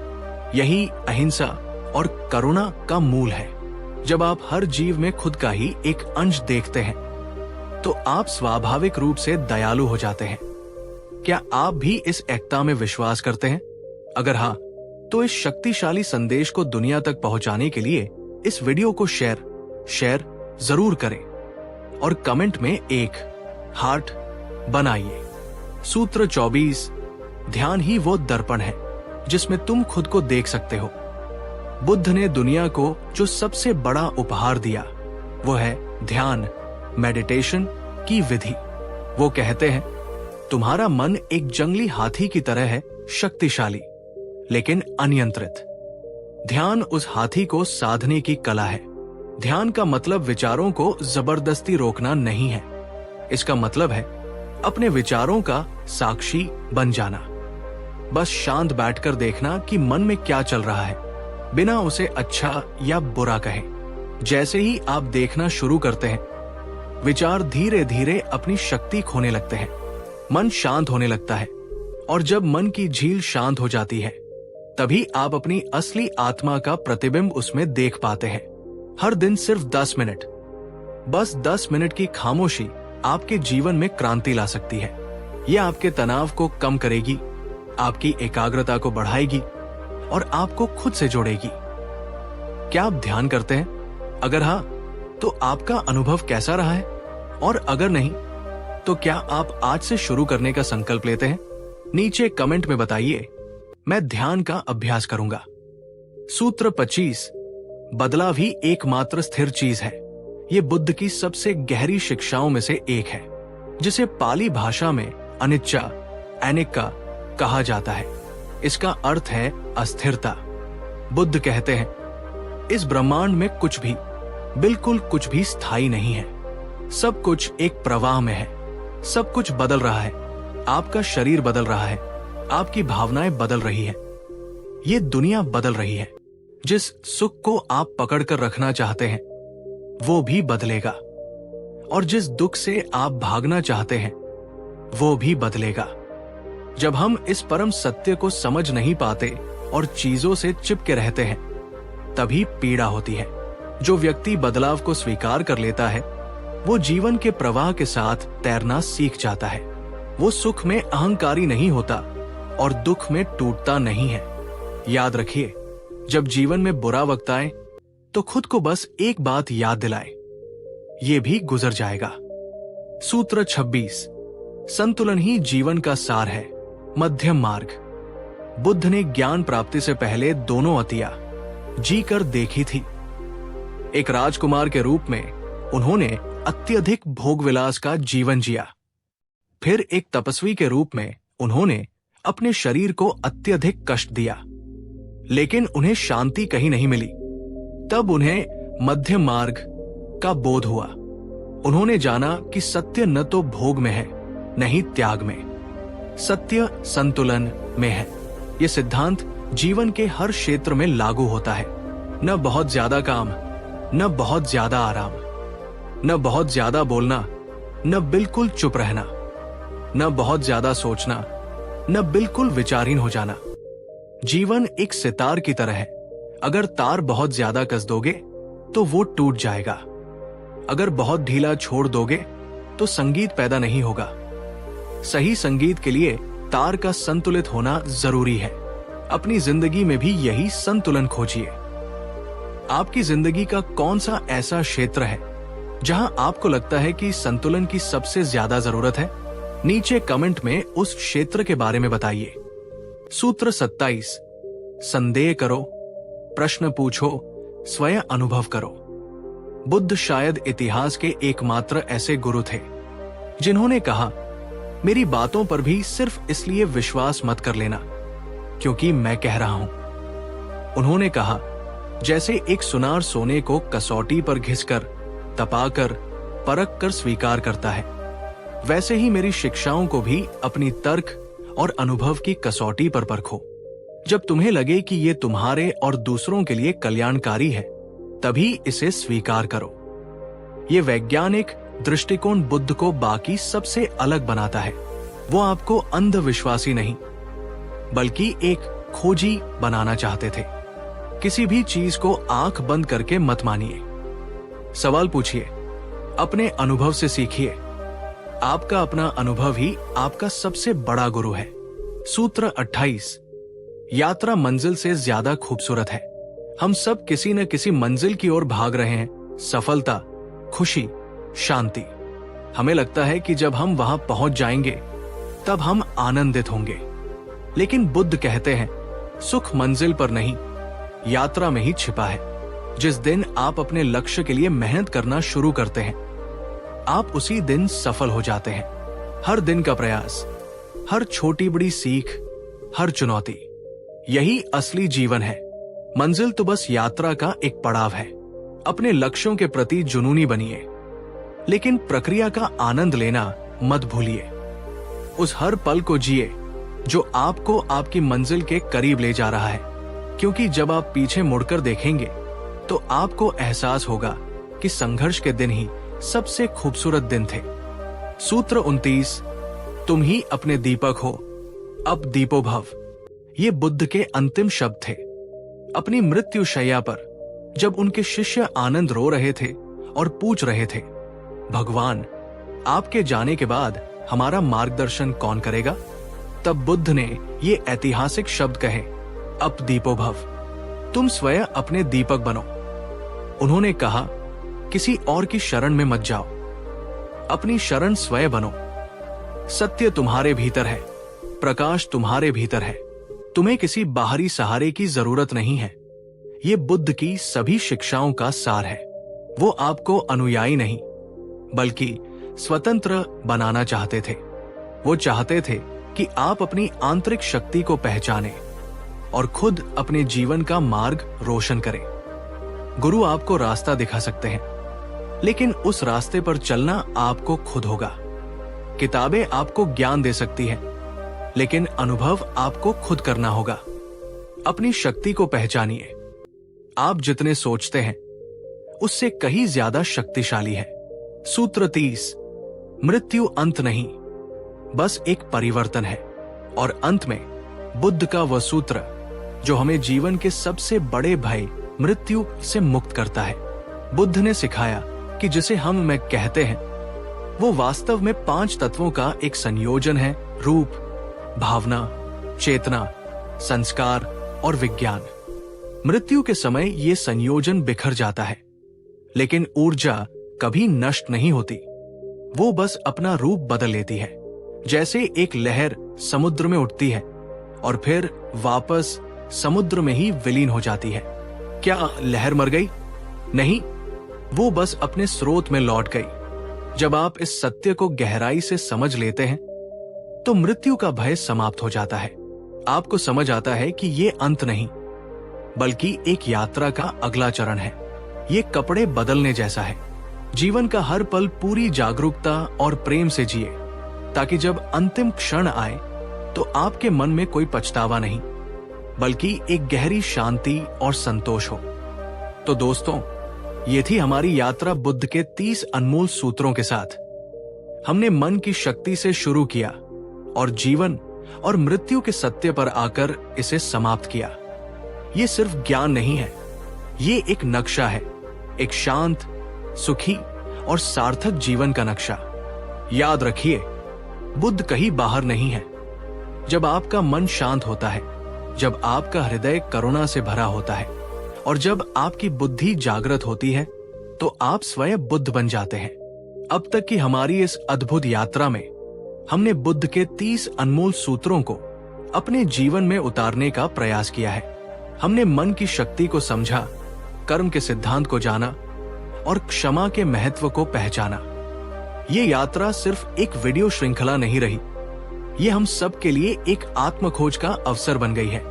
यही अहिंसा और करुणा का मूल है। जब आप हर जीव में खुद का ही एक अंश देखते हैं तो आप स्वाभाविक रूप से दयालु हो जाते हैं। क्या आप भी इस एकता में विश्वास करते हैं? अगर हाँ, तो इस शक्तिशाली संदेश को दुनिया तक पहुंचाने के लिए इस वीडियो को शेयर जरूर करें और कमेंट में एक हार्ट बनाइए। सूत्र 24। ध्यान ही वो दर्पण है जिसमें तुम खुद को देख सकते हो। बुद्ध ने दुनिया को जो सबसे बड़ा उपहार दिया वो है ध्यान, मेडिटेशन की विधि। वो कहते हैं तुम्हारा मन एक जंगली हाथी की तरह है, शक्तिशाली लेकिन अनियंत्रित। ध्यान उस हाथी को साधने की कला है। ध्यान का मतलब विचारों को जबरदस्ती रोकना नहीं है। इसका मतलब है अपने विचारों का साक्षी बन जाना। बस शांत बैठकर देखना कि मन में क्या चल रहा है, बिना उसे अच्छा या बुरा कहे। जैसे ही आप देखना शुरू करते हैं, विचार धीरे धीरे अपनी शक्ति खोने लगते हैं। मन शांत होने लगता है और जब मन की झील शांत हो जाती है, तभी आप अपनी असली आत्मा का प्रतिबिंब उसमें देख पाते हैं। हर दिन सिर्फ 10 मिनट, बस 10 मिनट की खामोशी आपके जीवन में क्रांति ला सकती है। यह आपके तनाव को कम करेगी, आपकी एकाग्रता को बढ़ाएगी और आपको खुद से जोड़ेगी। क्या आप ध्यान करते हैं? अगर हाँ, तो आपका अनुभव कैसा रहा है? और अगर नहीं, तो क्या आप आज से शुरू करने का संकल्प लेते हैं? नीचे कमेंट में बताइए। मैं ध्यान का अभ्यास करूंगा। सूत्र 25, बदलाव ही एकमात्र स्थिर चीज है। ये बुद्ध की सबसे गहरी शिक्षाओं में से एक है, जिसे पाली भाषा में अनिच्चा, एनिक्का कहा जाता है। इसका अर्थ है अस्थिरता। बुद्ध कहते हैं इस ब्रह्मांड में कुछ भी, बिल्कुल कुछ भी स्थायी नहीं है। सब कुछ एक प्रवाह में है। सब कुछ बदल रहा है। आपका शरीर बदल रहा है, आपकी भावनाएं बदल रही है, ये दुनिया बदल रही है। जिस सुख को आप पकड़कर रखना चाहते हैं वो भी बदलेगा, और जिस दुख से आप भागना चाहते हैं वो भी बदलेगा। जब हम इस परम सत्य को समझ नहीं पाते और चीजों से चिपके रहते हैं, तभी पीड़ा होती है। जो व्यक्ति बदलाव को स्वीकार कर लेता है, वो जीवन के प्रवाह के साथ तैरना सीख जाता है। वो सुख में अहंकारी नहीं होता और दुख में टूटता नहीं है। याद रखिए, जब जीवन में बुरा वक्त आए तो खुद को बस एक बात याद दिलाए, ये भी गुजर जाएगा। सूत्र 26, संतुलन ही जीवन का सार है, मध्यम मार्ग। बुद्ध ने ज्ञान प्राप्ति से पहले दोनों अतिया जी कर देखी थी। एक राजकुमार के रूप में उन्होंने अत्यधिक भोगविलास का जीवन जिया। फिर एक तपस्वी के रूप में उन्होंने अपने शरीर को अत्यधिक कष्ट दिया, लेकिन उन्हें शांति कहीं नहीं मिली। तब उन्हें मध्यम मार्ग का बोध हुआ। उन्होंने जाना कि सत्य न तो भोग में है, न ही त्याग में। सत्य संतुलन में है। यह सिद्धांत जीवन के हर क्षेत्र में लागू होता है। न बहुत ज्यादा काम, न बहुत ज्यादा आराम, न बहुत ज्यादा बोलना, न बिल्कुल चुप रहना, न बहुत ज्यादा सोचना, न बिल्कुल विचारहीन हो जाना। जीवन एक सितार की तरह है। अगर तार बहुत ज्यादा कस दोगे तो वो टूट जाएगा। अगर बहुत ढीला छोड़ दोगे तो संगीत पैदा नहीं होगा। सही संगीत के लिए तार का संतुलित होना जरूरी है। अपनी जिंदगी में भी यही संतुलन खोजिए। आपकी जिंदगी का कौन सा ऐसा क्षेत्र है जहां आपको लगता है कि संतुलन की सबसे ज्यादा जरूरत है? नीचे कमेंट में उस क्षेत्र के बारे में बताइए। सूत्र 27, संदेह करो, प्रश्न पूछो, स्वयं अनुभव करो। बुद्ध शायद इतिहास के एकमात्र ऐसे गुरु थे जिन्होंने कहा, मेरी बातों पर भी सिर्फ इसलिए विश्वास मत कर लेना क्योंकि मैं कह रहा हूं। उन्होंने कहा, जैसे एक सुनार सोने को कसौटी पर घिसकर, तपाकर, परख कर स्वीकार करता है, वैसे ही मेरी शिक्षाओं को भी अपनी तर्क और अनुभव की कसौटी पर परखो। जब तुम्हें लगे कि ये तुम्हारे और दूसरों के लिए कल्याणकारी है, तभी इसे स्वीकार करो। ये वैज्ञानिक दृष्टिकोण बुद्ध को बाकी सबसे अलग बनाता है। वो आपको अंधविश्वासी नहीं, बल्कि एक खोजी बनाना चाहते थे। किसी भी चीज को आंख बंद करके मत मानिए। सवाल पूछिए, अपने अनुभव से सीखिए। आपका अपना अनुभव ही आपका सबसे बड़ा गुरु है। सूत्र 28, यात्रा मंजिल से ज्यादा खूबसूरत है। हम सब किसी न किसी मंजिल की ओर भाग रहे हैं। सफलता, खुशी, शांति। हमें लगता है कि जब हम वहां पहुंच जाएंगे तब हम आनंदित होंगे, लेकिन बुद्ध कहते हैं सुख मंजिल पर नहीं, यात्रा में ही छिपा है। जिस दिन आप अपने लक्ष्य के लिए मेहनत करना शुरू करते हैं, आप उसी दिन सफल हो जाते हैं। हर दिन का प्रयास, हर छोटी बड़ी सीख, हर चुनौती, यही असली जीवन है। मंजिल तो बस यात्रा का एक पड़ाव है। अपने लक्ष्यों के प्रति जुनूनी बनिए, लेकिन प्रक्रिया का आनंद लेना मत भूलिए। उस हर पल को जिए जो आपको आपकी मंजिल के करीब ले जा रहा है, क्योंकि जब आप पीछे मुड़कर देखेंगे तो आपको एहसास होगा कि संघर्ष के दिन ही सबसे खूबसूरत दिन थे। सूत्र 29, तुम ही अपने दीपक हो, अब दीपो भव। ये बुद्ध के अंतिम शब्द थे। अपनी मृत्यु शैया पर जब उनके शिष्य आनंद रो रहे थे और पूछ रहे थे, भगवान, आपके जाने के बाद हमारा मार्गदर्शन कौन करेगा, तब बुद्ध ने ये ऐतिहासिक शब्द कहे, अब दीपो भव। तुम स्वयं अपने दीपक बनो। उन्होंने कहा, किसी और की शरण में मत जाओ, अपनी शरण स्वयं बनो। सत्य तुम्हारे भीतर है, प्रकाश तुम्हारे भीतर है। तुम्हें किसी बाहरी सहारे की जरूरत नहीं है। ये बुद्ध की सभी शिक्षाओं का सार है। वो आपको अनुयायी नहीं, बल्कि स्वतंत्र बनाना चाहते थे। वो चाहते थे कि आप अपनी आंतरिक शक्ति को पहचानें और खुद अपने जीवन का मार्ग रोशन करें। गुरु आपको रास्ता दिखा सकते हैं, लेकिन उस रास्ते पर चलना आपको खुद होगा। किताबें आपको ज्ञान दे सकती हैं, लेकिन अनुभव आपको खुद करना होगा। अपनी शक्ति को पहचानिए। आप जितने सोचते हैं उससे कहीं ज्यादा शक्तिशाली है। सूत्र 30, मृत्यु अंत नहीं, बस एक परिवर्तन है। और अंत में बुद्ध का वह सूत्र जो हमें जीवन के सबसे बड़े भय मृत्यु से मुक्त करता है। बुद्ध ने सिखाया कि जिसे हम मैं कहते हैं वो वास्तव में 5 तत्वों का एक संयोजन है: रूप, भावना, चेतना, संस्कार और विज्ञान। मृत्यु के समय ये संयोजन बिखर जाता है, लेकिन ऊर्जा कभी नष्ट नहीं होती। वो बस अपना रूप बदल लेती है, जैसे एक लहर समुद्र में उठती है और फिर वापस समुद्र में ही विलीन हो जाती है। क्या लहर मर गई? नहीं, वो बस अपने स्रोत में लौट गई। जब आप इस सत्य को गहराई से समझ लेते हैं तो मृत्यु का भय समाप्त हो जाता है। आपको समझ आता है कि ये अंत नहीं, बल्कि एक यात्रा का अगला चरण है। ये कपड़े बदलने जैसा है। जीवन का हर पल पूरी जागरूकता और प्रेम से जिए, ताकि जब अंतिम क्षण आए तो आपके मन में कोई पछतावा नहीं, बल्कि एक गहरी शांति और संतोष हो। तो दोस्तों, ये थी हमारी यात्रा बुद्ध के 30 अनमोल सूत्रों के साथ। हमने मन की शक्ति से शुरू किया और जीवन और मृत्यु के सत्य पर आकर इसे समाप्त किया। ये सिर्फ ज्ञान नहीं है, ये एक नक्शा है, एक शांत, सुखी और सार्थक जीवन का नक्शा। याद रखिए, बुद्ध कहीं बाहर नहीं है। जब आपका मन शांत होता है, जब आपका हृदय करुणा से भरा होता है और जब आपकी बुद्धि जागृत होती है, तो आप स्वयं बुद्ध बन जाते हैं। अब तक की हमारी इस अद्भुत यात्रा में हमने बुद्ध के 30 अनमोल सूत्रों को अपने जीवन में उतारने का प्रयास किया है। हमने मन की शक्ति को समझा, कर्म के सिद्धांत को जाना और क्षमा के महत्व को पहचाना। ये यात्रा सिर्फ एक वीडियो श्रृंखला नहीं रही, ये हम सब के लिए एक आत्मखोज का अवसर बन गई है।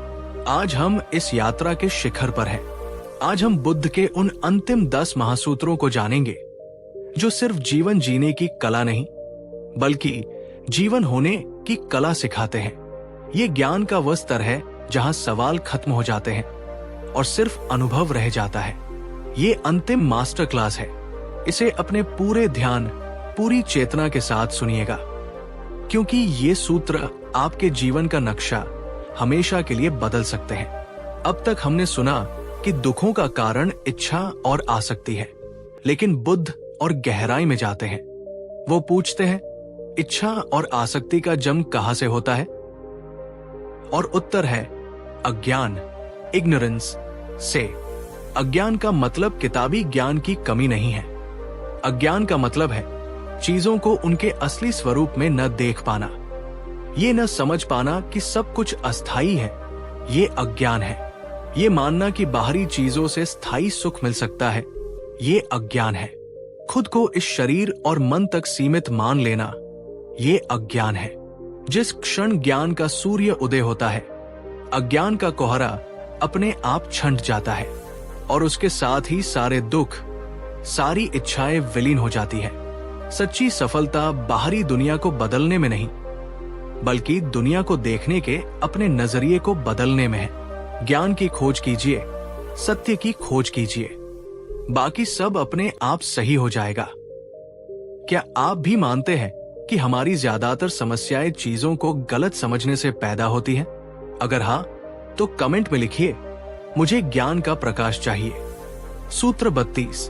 आज हम इस यात्रा के शिखर पर हैं। आज हम बुद्ध के उन अंतिम 10 महासूत्रों को जानेंगे, जो सिर्फ जीवन जीने की कला नहीं, बल्कि जीवन होने की कला सिखाते हैं। ये ज्ञान का वह स्तर है जहां सवाल खत्म हो जाते हैं और सिर्फ अनुभव रह जाता है। ये अंतिम मास्टर क्लास है। इसे अपने पूरे ध्यान, पूरी चेतना के साथ सुनिएगा, क्योंकि ये सूत्र आपके जीवन का नक्शा हमेशा के लिए बदल सकते हैं। अब तक हमने सुना कि दुखों का कारण इच्छा और आसक्ति है, लेकिन बुद्ध और गहराई में जाते हैं। वो पूछते हैं, इच्छा और आसक्ति का जन्म कहां से होता है? और उत्तर है अज्ञान, इग्नोरेंस से। अज्ञान का मतलब किताबी ज्ञान की कमी नहीं है। अज्ञान का मतलब है चीजों को उनके असली स्वरूप में न देख पाना। ये न समझ पाना कि सब कुछ अस्थायी है, ये अज्ञान है। ये मानना कि बाहरी चीजों से स्थायी सुख मिल सकता है, ये अज्ञान है। खुद को इस शरीर और मन तक सीमित मान लेना, ये अज्ञान है। जिस क्षण ज्ञान का सूर्य उदय होता है, अज्ञान का कोहरा अपने आप छंट जाता है और उसके साथ ही सारे दुख, सारी इच्छाएं विलीन हो जाती है। सच्ची सफलता बाहरी दुनिया को बदलने में नहीं, बल्कि दुनिया को देखने के अपने नजरिए को बदलने में है। ज्ञान की खोज कीजिए, सत्य की खोज कीजिए, बाकी सब अपने आप सही हो जाएगा। क्या आप भी मानते हैं कि हमारी ज्यादातर समस्याएं चीजों को गलत समझने से पैदा होती हैं? अगर हाँ, तो कमेंट में लिखिए, मुझे ज्ञान का प्रकाश चाहिए। सूत्र 32।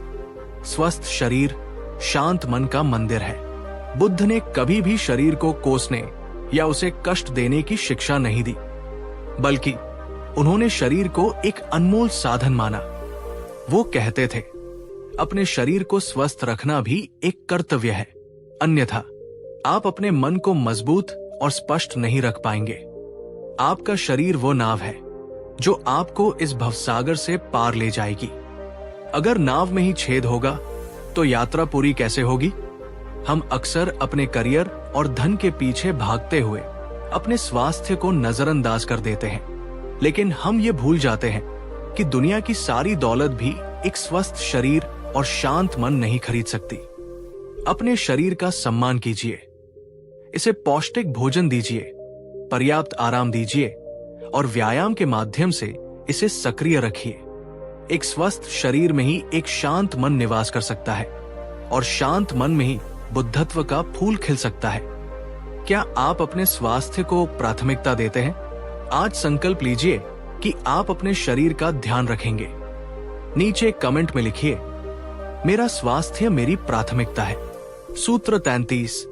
स्वस्थ शरीर शांत मन का मंदिर है। बुद्ध ने कभी भी शरीर को कोसने या उसे कष्ट देने की शिक्षा नहीं दी, बल्कि उन्होंने शरीर को एक अनमोल साधन माना। वो कहते थे, अपने शरीर को स्वस्थ रखना भी एक कर्तव्य है, अन्यथा आप अपने मन को मजबूत और स्पष्ट नहीं रख पाएंगे। आपका शरीर वो नाव है जो आपको इस भवसागर से पार ले जाएगी। अगर नाव में ही छेद होगा तो यात्रा पूरी कैसे होगी? हम अक्सर अपने करियर और धन के पीछे भागते हुए अपने स्वास्थ्य को नजरअंदाज कर देते हैं, लेकिन हम ये भूल जाते हैं कि दुनिया की सारी दौलत भी एक स्वस्थ शरीर और शांत मन नहीं खरीद सकती। अपने शरीर का सम्मान कीजिए, इसे पौष्टिक भोजन दीजिए, पर्याप्त आराम दीजिए और व्यायाम के माध्यम से इसे सक्रिय रखिए। एक स्वस्थ शरीर में ही एक शांत मन निवास कर सकता है और शांत मन में ही बुद्धत्व का फूल खिल सकता है। क्या आप अपने स्वास्थ्य को प्राथमिकता देते हैं? आज संकल्प लीजिए कि आप अपने शरीर का ध्यान रखेंगे। नीचे कमेंट में लिखिए, मेरा स्वास्थ्य मेरी प्राथमिकता है। सूत्र 33।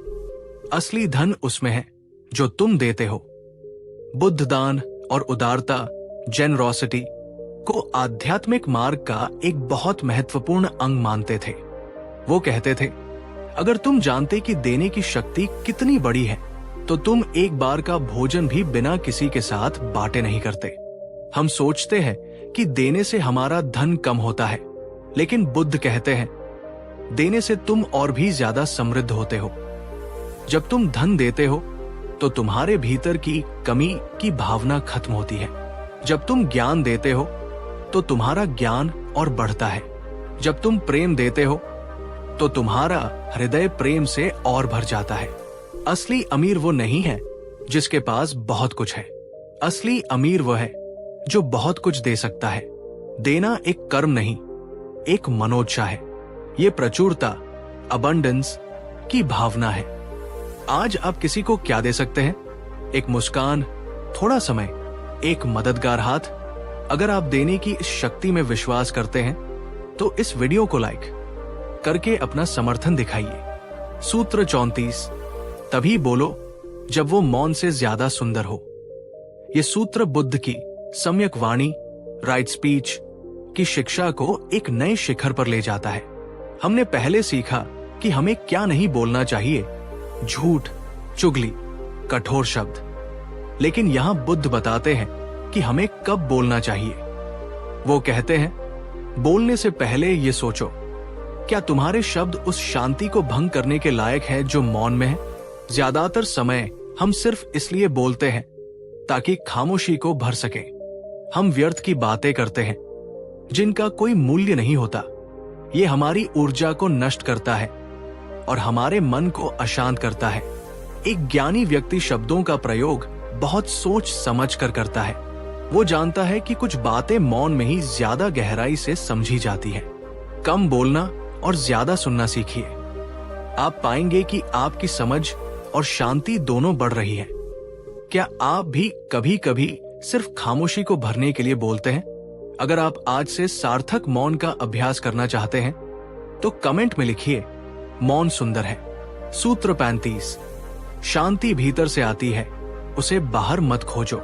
असली धन उसमें है जो तुम देते हो। बुद्ध दान और उदारता, जेनरोसिटी को आध्यात्मिक मार्ग का एक बहुत महत्वपूर्ण अंग मानते थे। वो कहते थे, अगर तुम जानते कि देने की शक्ति कितनी बड़ी है, तो तुम एक बार का भोजन भी बिना किसी के साथ बांटे नहीं करते। हम सोचते हैं कि देने से हमारा धन कम होता है, लेकिन बुद्ध कहते हैं, देने से तुम और भी ज्यादा समृद्ध होते हो। जब तुम धन देते हो तो तुम्हारे भीतर की कमी की भावना खत्म होती है। जब तुम ज्ञान देते हो तो तुम्हारा ज्ञान और बढ़ता है। जब तुम प्रेम देते हो तो तुम्हारा हृदय प्रेम से और भर जाता है। असली अमीर वो नहीं है जिसके पास बहुत कुछ है। असली अमीर वो है जो बहुत कुछ दे सकता है। देना एक कर्म नहीं, एक मनोच्छा है। ये प्रचुरता, अबंडेंस की भावना है। आज आप किसी को क्या दे सकते हैं? एक मुस्कान, थोड़ा समय, एक मददगार हाथ। अगर आप देने की इस शक्ति में विश्वास करते हैं तो इस वीडियो को लाइक करके अपना समर्थन दिखाइए। सूत्र 34। तभी बोलो जब वो मौन से ज्यादा सुंदर हो। ये सूत्र बुद्ध की सम्यक वाणी, राइट स्पीच की शिक्षा को एक नए शिखर पर ले जाता है। हमने पहले सीखा कि हमें क्या नहीं बोलना चाहिए, झूठ, चुगली, कठोर शब्द, लेकिन यहां बुद्ध बताते हैं कि हमें कब बोलना चाहिए। वो कहते हैं, बोलने से पहले ये सोचो, क्या तुम्हारे शब्द उस शांति को भंग करने के लायक है जो मौन में है? ज्यादातर समय हम सिर्फ इसलिए बोलते हैं ताकि खामोशी को भर सके। हम व्यर्थ की बातें करते हैं जिनका कोई मूल्य नहीं होता। ये हमारी ऊर्जा को नष्ट करता है और हमारे मन को अशांत करता है। एक ज्ञानी व्यक्ति शब्दों का प्रयोग बहुत सोच समझ कर करता है। वो जानता है कि कुछ बातें मौन में ही ज्यादा गहराई से समझी जाती है। कम बोलना और ज्यादा सुनना सीखिए। आप पाएंगे कि आपकी समझ और शांति दोनों बढ़ रही है। क्या आप भी कभी कभी सिर्फ खामोशी को भरने के लिए बोलते हैं? अगर आप आज से सार्थक मौन का अभ्यास करना चाहते हैं तो कमेंट में लिखिए, मौन सुंदर है। सूत्र 35। शांति भीतर से आती है, उसे बाहर मत खोजो।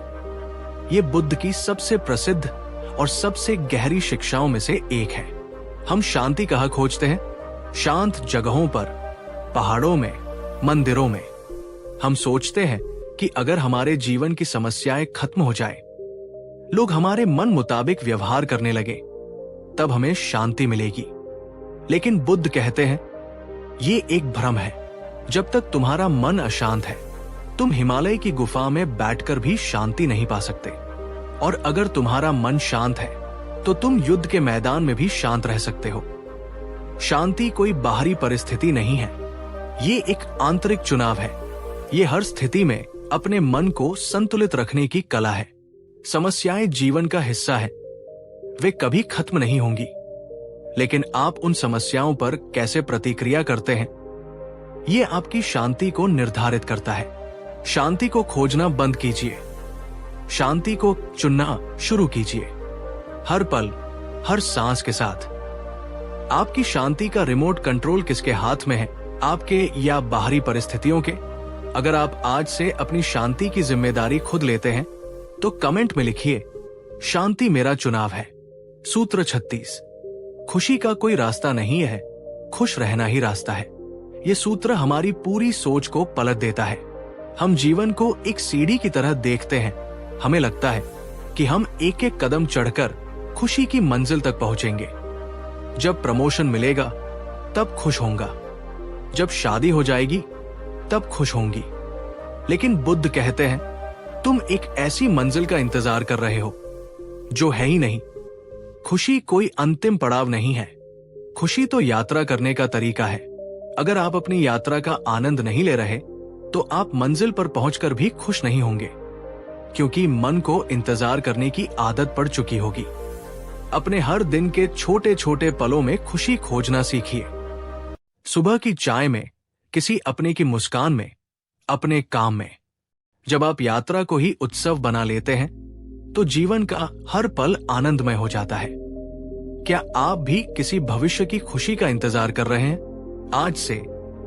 ये बुद्ध की सबसे प्रसिद्ध और सबसे गहरी शिक्षाओं में से एक है। हम शांति कहाँ खोजते हैं? शांत जगहों पर, पहाड़ों में, मंदिरों में। हम सोचते हैं कि अगर हमारे जीवन की समस्याएं खत्म हो जाए, लोग हमारे मन मुताबिक व्यवहार करने लगे, तब हमें शांति मिलेगी। लेकिन बुद्ध कहते हैं ये एक भ्रम है। जब तक तुम्हारा मन अशांत है, तुम हिमालय की गुफा में बैठकर भी शांति नहीं पा सकते। और अगर तुम्हारा मन शांत है तो तुम युद्ध के मैदान में भी शांत रह सकते हो। शांति कोई बाहरी परिस्थिति नहीं है, ये एक आंतरिक चुनाव है। ये हर स्थिति में अपने मन को संतुलित रखने की कला है। समस्याएं जीवन का हिस्सा है, वे कभी खत्म नहीं होंगी, लेकिन आप उन समस्याओं पर कैसे प्रतिक्रिया करते हैं, ये आपकी शांति को निर्धारित करता है। शांति को खोजना बंद कीजिए, शांति को चुनना शुरू कीजिए। हर पल, हर सांस के साथ। आपकी शांति का रिमोट कंट्रोल किसके हाथ में है, आपके या बाहरी परिस्थितियों के? अगर आप आज से अपनी शांति की जिम्मेदारी खुद लेते हैं तो कमेंट में लिखिए, शांति मेरा चुनाव है। सूत्र 36। खुशी का कोई रास्ता नहीं है, खुश रहना ही रास्ता है। ये सूत्र हमारी पूरी सोच को पलट देता है। हम जीवन को एक सीढ़ी की तरह देखते हैं। हमें लगता है कि हम एक एक कदम चढ़कर खुशी की मंजिल तक पहुंचेंगे। जब प्रमोशन मिलेगा तब खुश होऊंगा, जब शादी हो जाएगी तब खुश होंगी। लेकिन बुद्ध कहते हैं तुम एक ऐसी मंजिल का इंतजार कर रहे हो जो है ही नहीं। खुशी कोई अंतिम पड़ाव नहीं है, खुशी तो यात्रा करने का तरीका है। अगर आप अपनी यात्रा का आनंद नहीं ले रहे तो आप मंजिल पर पहुंचकर भी खुश नहीं होंगे, क्योंकि मन को इंतजार करने की आदत पड़ चुकी होगी। अपने हर दिन के छोटे छोटे पलों में खुशी खोजना सीखिए। सुबह की चाय में, किसी अपने की मुस्कान में, अपने काम में। जब आप यात्रा को ही उत्सव बना लेते हैं तो जीवन का हर पल आनंदमय हो जाता है। क्या आप भी किसी भविष्य की खुशी का इंतजार कर रहे हैं? आज से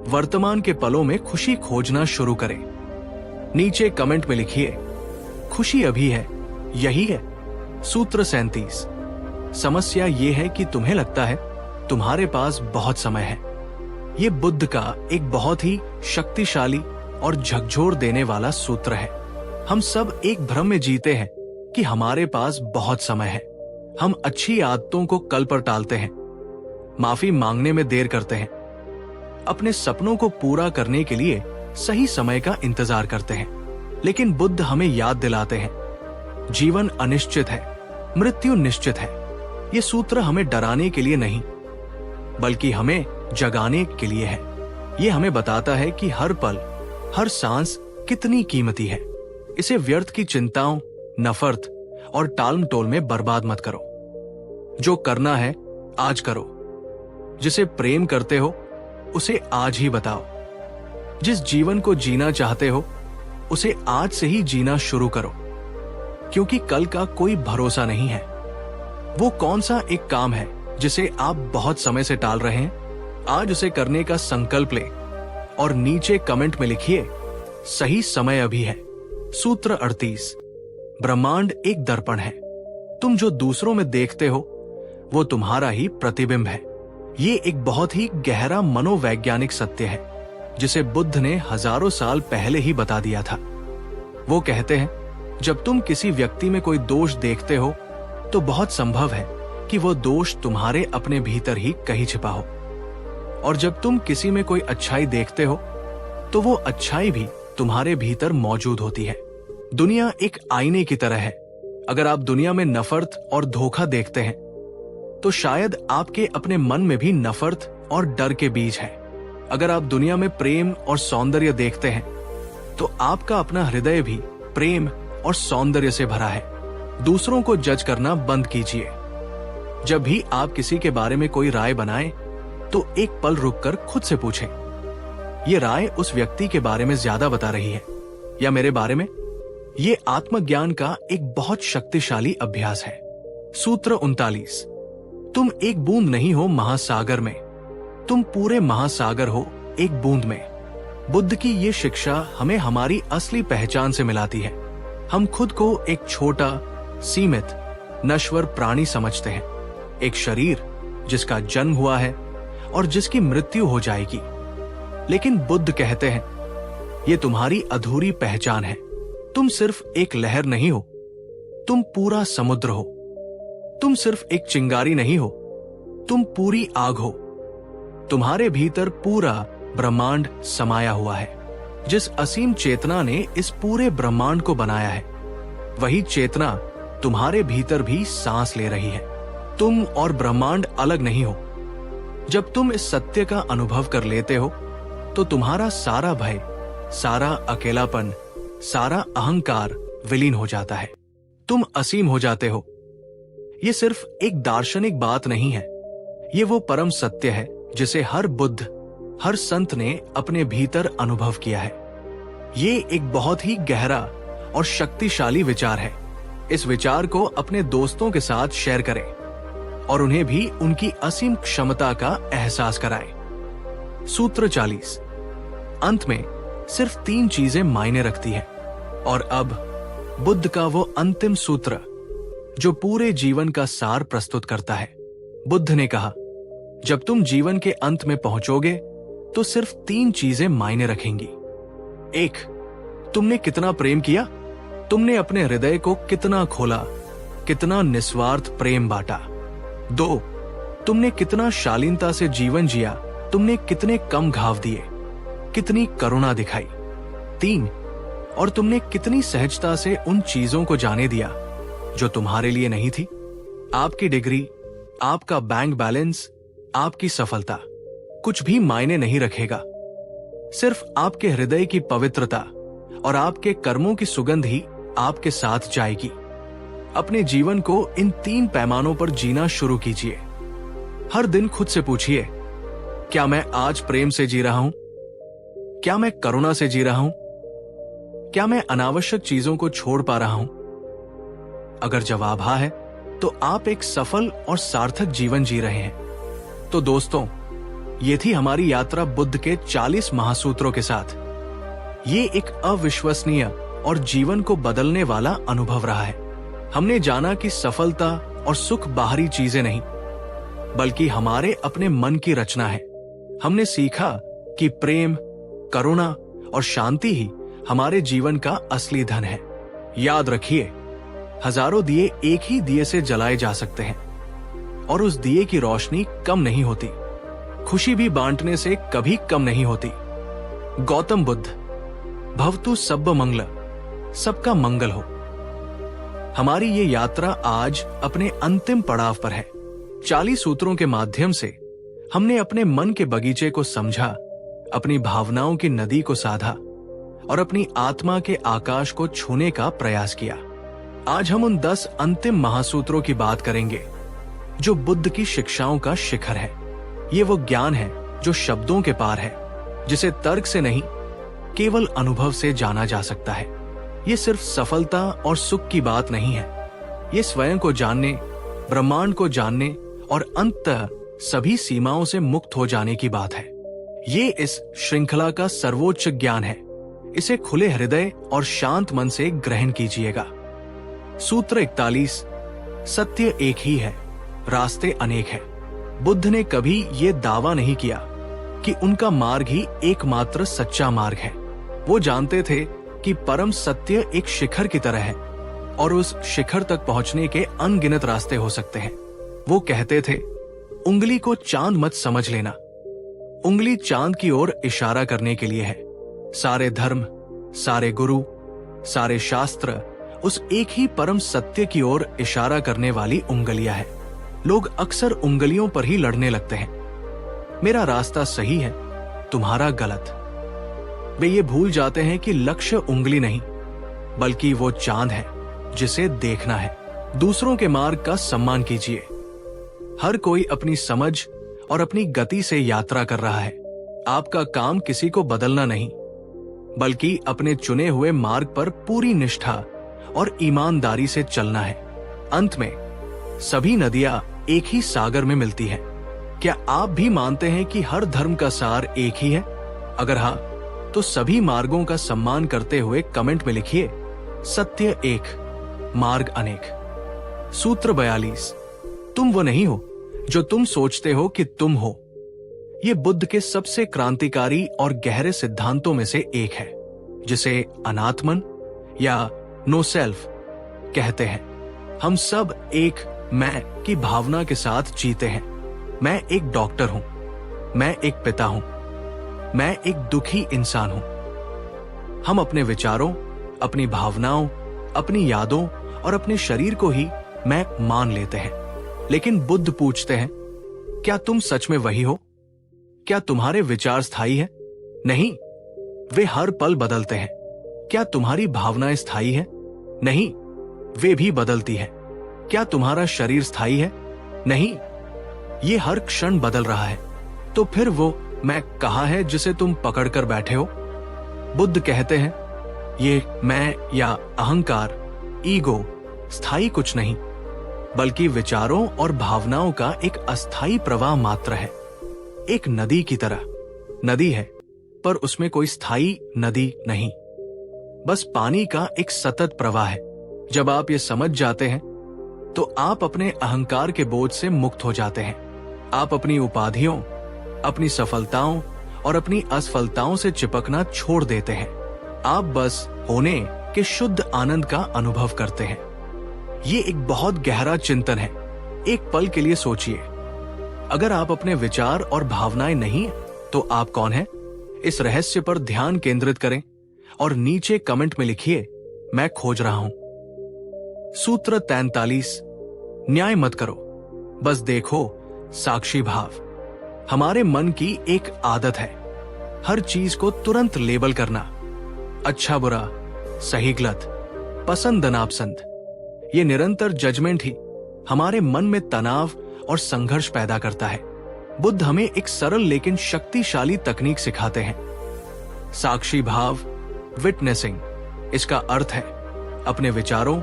वर्तमान के पलों में खुशी खोजना शुरू करें। नीचे कमेंट में लिखिए, खुशी अभी है, यही है। सूत्र 37। समस्या ये है कि तुम्हें लगता है तुम्हारे पास बहुत समय है। ये बुद्ध का एक बहुत ही शक्तिशाली और झकझोर देने वाला सूत्र है। हम सब एक भ्रम में जीते हैं कि हमारे पास बहुत समय है। हम अच्छी आदतों को कल पर टालते हैं, माफी मांगने में देर करते हैं, अपने सपनों को पूरा करने के लिए सही समय का इंतजार करते हैं। लेकिन बुद्ध हमें याद दिलाते हैं, जीवन अनिश्चित है, मृत्यु निश्चित है। ये सूत्र हमें डराने के लिए नहीं, बल्कि हमें जगाने के लिए है। ये हमें बताता है कि हर पल, हर सांस कितनी कीमती है। इसे व्यर्थ की चिंताओं, नफरत और टालमटोल में बर्बाद मत करो। जो करना है आज करो। जिसे प्रेम करते हो उसे आज ही बताओ। जिस जीवन को जीना चाहते हो उसे आज से ही जीना शुरू करो, क्योंकि कल का कोई भरोसा नहीं है। वो कौन सा एक काम है जिसे आप बहुत समय से टाल रहे हैं? आज उसे करने का संकल्प ले और नीचे कमेंट में लिखिए, सही समय अभी है। सूत्र 38। ब्रह्मांड एक दर्पण है। तुम जो दूसरों में देखते हो वो तुम्हारा ही प्रतिबिंब है। ये एक बहुत ही गहरा मनोवैज्ञानिक सत्य है जिसे बुद्ध ने हजारों साल पहले ही बता दिया था। वो कहते हैं, जब तुम किसी व्यक्ति में कोई दोष देखते हो तो बहुत संभव है कि वो दोष तुम्हारे अपने भीतर ही कहीं छिपा हो, और जब तुम किसी में कोई अच्छाई देखते हो तो वो अच्छाई भी तुम्हारे भीतर मौजूद होती है। दुनिया एक आईने की तरह है। अगर आप दुनिया में नफरत और धोखा देखते हैं तो शायद आपके अपने मन में भी नफरत और डर के बीज है। अगर आप दुनिया में प्रेम और सौंदर्य देखते हैं तो आपका अपना हृदय भी प्रेम और सौंदर्य से भरा है। दूसरों को जज करना बंद कीजिए। जब भी आप किसी के बारे में कोई राय बनाएं तो एक पल रुककर खुद से पूछें, ये राय उस व्यक्ति के बारे में ज्यादा बता रही है या मेरे बारे में? ये आत्मज्ञान का एक बहुत शक्तिशाली अभ्यास है। सूत्र 39। तुम एक बूंद नहीं हो महासागर में, तुम पूरे महासागर हो एक बूंद में। बुद्ध की ये शिक्षा हमें हमारी असली पहचान से मिलाती है। हम खुद को एक छोटा, सीमित, नश्वर प्राणी समझते हैं, एक शरीर जिसका जन्म हुआ है और जिसकी मृत्यु हो जाएगी। लेकिन बुद्ध कहते हैं, ये तुम्हारी अधूरी पहचान है। तुम सिर्फ एक लहर नहीं हो, तुम पूरा समुद्र हो। तुम सिर्फ एक चिंगारी नहीं हो, तुम पूरी आग हो। तुम्हारे भीतर पूरा ब्रह्मांड समाया हुआ है। जिस असीम चेतना ने इस पूरे ब्रह्मांड को बनाया है, वही चेतना तुम्हारे भीतर भी सांस ले रही है। तुम और ब्रह्मांड अलग नहीं हो। जब तुम इस सत्य का अनुभव कर लेते हो, तो तुम्हारा सारा भय, सारा अकेलापन, सारा अहंकार विलीन हो जाता है। तुम असीम हो जाते हो। ये सिर्फ एक दार्शनिक बात नहीं है, ये वो परम सत्य है जिसे हर बुद्ध, हर संत ने अपने भीतर अनुभव किया है। ये एक बहुत ही गहरा और शक्तिशाली विचार है। इस विचार को अपने दोस्तों के साथ शेयर करें और उन्हें भी उनकी असीम क्षमता का एहसास कराएं। सूत्र 40। अंत में सिर्फ 3 चीजें मायने रखती हैं। और अब बुद्ध का वो अंतिम सूत्र जो पूरे जीवन का सार प्रस्तुत करता है। बुद्ध ने कहा, जब तुम जीवन के अंत में पहुंचोगे तो सिर्फ 3 चीजें मायने रखेंगी। 1, तुमने कितना प्रेम किया, तुमने अपने हृदय को कितना खोला, कितना निस्वार्थ प्रेम बांटा। 2, तुमने कितना शालीनता से जीवन जिया, तुमने कितने कम घाव दिए, कितनी करुणा दिखाई। 3, और तुमने कितनी सहजता से उन चीजों को जाने दिया जो तुम्हारे लिए नहीं थी। आपकी डिग्री, आपका बैंक बैलेंस, आपकी सफलता कुछ भी मायने नहीं रखेगा। सिर्फ आपके हृदय की पवित्रता और आपके कर्मों की सुगंध ही आपके साथ जाएगी। अपने जीवन को इन 3 पैमानों पर जीना शुरू कीजिए। हर दिन खुद से पूछिए, क्या मैं आज प्रेम से जी रहा हूं? क्या मैं करुणा से जी रहा हूं? क्या मैं अनावश्यक चीजों को छोड़ पा रहा हूं? अगर जवाब हाँ है, तो आप एक सफल और सार्थक जीवन जी रहे हैं। तो दोस्तों, ये थी हमारी यात्रा बुद्ध के 40 महासूत्रों के साथ। ये एक अविश्वसनीय और जीवन को बदलने वाला अनुभव रहा है। हमने जाना कि सफलता और सुख बाहरी चीजें नहीं, बल्कि हमारे अपने मन की रचना है। हमने सीखा कि प्रेम, करुणा और शांति ही हमारे जीवन का असली धन है। याद रखिए, हजारों दिए एक ही दिए से जलाए जा सकते हैं और उस दिए की रोशनी कम नहीं होती। खुशी भी बांटने से कभी कम नहीं होती। गौतम बुद्ध। भवतु सब्ब मंगल, सबका मंगल हो। हमारी ये यात्रा आज अपने अंतिम पड़ाव पर है। 40 सूत्रों के माध्यम से हमने अपने मन के बगीचे को समझा, अपनी भावनाओं की नदी को साधा और अपनी आत्मा के आकाश को छूने का प्रयास किया। आज हम उन 10 अंतिम महासूत्रों की बात करेंगे जो बुद्ध की शिक्षाओं का शिखर है। ये वो ज्ञान है जो शब्दों के पार है, जिसे तर्क से नहीं, केवल अनुभव से जाना जा सकता है। ये सिर्फ सफलता और सुख की बात नहीं है, ये स्वयं को जानने, ब्रह्मांड को जानने और अंततः सभी सीमाओं से मुक्त हो जाने की बात है। ये इस श्रृंखला का सर्वोच्च ज्ञान है। इसे खुले हृदय और शांत मन से ग्रहण कीजिएगा। सूत्र 41। सत्य एक ही है, रास्ते अनेक हैं। बुद्ध ने कभी ये दावा नहीं किया कि उनका मार्ग ही एकमात्र सच्चा मार्ग है। वो जानते थे कि परम सत्य एक शिखर की तरह है और उस शिखर तक पहुंचने के अनगिनत रास्ते हो सकते हैं। वो कहते थे, उंगली को चांद मत समझ लेना। उंगली चांद की ओर इशारा करने के लिए है। सारे धर्म, सारे गुरु, सारे शास्त्र उस एक ही परम सत्य की ओर इशारा करने वाली उंगलियां हैं। लोग अक्सर उंगलियों पर ही लड़ने लगते हैं। मेरा रास्ता सही है, तुम्हारा गलत। वे ये भूल जाते हैं कि लक्ष्य उंगली नहीं, बल्कि वो चांद है जिसे देखना है। दूसरों के मार्ग का सम्मान कीजिए। हर कोई अपनी समझ और अपनी गति से यात्रा कर रहा है। आपका काम किसी को बदलना नहीं, बल्कि अपने चुने हुए मार्ग पर पूरी निष्ठा और ईमानदारी से चलना है। अंत में सभी नदियां एक ही सागर में मिलती हैं। क्या आप भी मानते हैं कि हर धर्म का सार एक ही है? अगर हाँ, तो सभी मार्गों का सम्मान करते हुए कमेंट में लिखिए, सत्य एक, मार्ग अनेक। सूत्र 42। तुम वो नहीं हो जो तुम सोचते हो कि तुम हो। ये बुद्ध के सबसे क्रांतिकारी और गहरे सिद्धांतों में से एक है, जिसे अनात्मन या नो सेल्फ कहते हैं। हम सब एक मैं की भावना के साथ जीते हैं। मैं एक डॉक्टर हूं, मैं एक पिता हूं, मैं एक दुखी इंसान हूं। हम अपने विचारों, अपनी भावनाओं, अपनी यादों और अपने शरीर को ही मैं मान लेते हैं। लेकिन बुद्ध पूछते हैं, क्या तुम सच में वही हो? क्या तुम्हारे विचार स्थायी है? नहीं, वे हर पल बदलते हैं। क्या तुम्हारी भावनाएं स्थायी है? नहीं, वे भी बदलती हैं। क्या तुम्हारा शरीर स्थायी है? नहीं, ये हर क्षण बदल रहा है। तो फिर वो मैं कहाँ है जिसे तुम पकड़कर बैठे हो? बुद्ध कहते हैं, ये मैं या अहंकार, ईगो स्थायी कुछ नहीं, बल्कि विचारों और भावनाओं का एक अस्थायी प्रवाह मात्र है। एक नदी की तरह। नदी है, पर उसमें कोई स्थायी नदी नहीं, बस पानी का एक सतत प्रवाह है। जब आप ये समझ जाते हैं तो आप अपने अहंकार के बोझ से मुक्त हो जाते हैं। आप अपनी उपाधियों, अपनी सफलताओं और अपनी असफलताओं से चिपकना छोड़ देते हैं। आप बस होने के शुद्ध आनंद का अनुभव करते हैं। ये एक बहुत गहरा चिंतन है। एक पल के लिए सोचिए, अगर आप अपने विचार और भावनाएं नहीं तो आप कौन हैं? इस रहस्य पर ध्यान केंद्रित करें और नीचे कमेंट में लिखिए, मैं खोज रहा हूं। सूत्र 43, न्याय मत करो, बस देखो साक्षी भाव। हमारे मन की एक आदत है हर चीज को तुरंत लेबल करना, अच्छा बुरा, सही गलत, पसंद नापसंद। ये निरंतर जजमेंट ही हमारे मन में तनाव और संघर्ष पैदा करता है। बुद्ध हमें एक सरल लेकिन शक्तिशाली तकनीक सिखाते हैं, साक्षी भाव, विटनेसिंग। इसका अर्थ है अपने विचारों,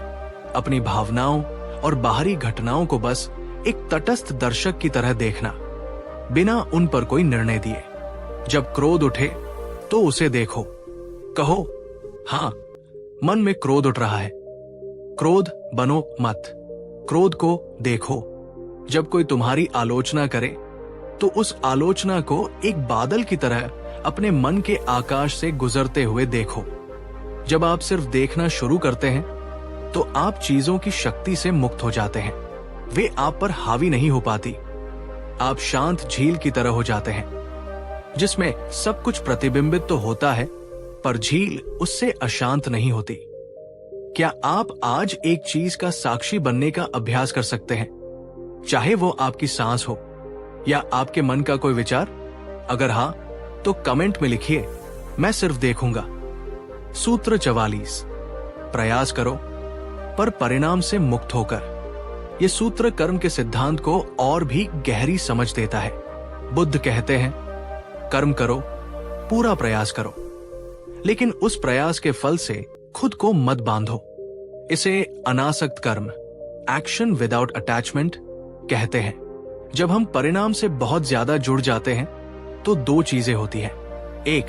अपनी भावनाओं और बाहरी घटनाओं को बस एक तटस्थ दर्शक की तरह देखना, बिना उन पर कोई निर्णय दिए। जब क्रोध उठे तो उसे देखो, कहो, हाँ, मन में क्रोध उठ रहा है। क्रोध बनो मत, क्रोध को देखो। जब कोई तुम्हारी आलोचना करे तो उस आलोचना को एक बादल की तरह अपने मन के आकाश से गुजरते हुए देखो। जब आप सिर्फ देखना शुरू करते हैं तो आप चीजों की शक्ति से मुक्त हो जाते हैं। वे आप पर हावी नहीं हो पाती। आप शांत झील की तरह हो जाते हैं, जिसमें सब कुछ प्रतिबिंबित तो होता है, पर झील उससे अशांत नहीं होती। क्या आप आज एक चीज का साक्षी बनने का अभ्यास कर सकते हैं, चाहे वो आपकी सांस हो या आपके मन का कोई विचार? अगर हाँ, तो कमेंट में लिखिए, मैं सिर्फ देखूंगा। सूत्र 44, प्रयास करो पर परिणाम से मुक्त होकर। ये सूत्र कर्म के सिद्धांत को और भी गहरी समझ देता है। बुद्ध कहते हैं, कर्म करो, पूरा प्रयास करो, लेकिन उस प्रयास के फल से खुद को मत बांधो। इसे अनासक्त कर्म, एक्शन विदाउट अटैचमेंट कहते हैं। जब हम परिणाम से बहुत ज्यादा जुड़ जाते हैं तो दो चीजें होती हैं। एक,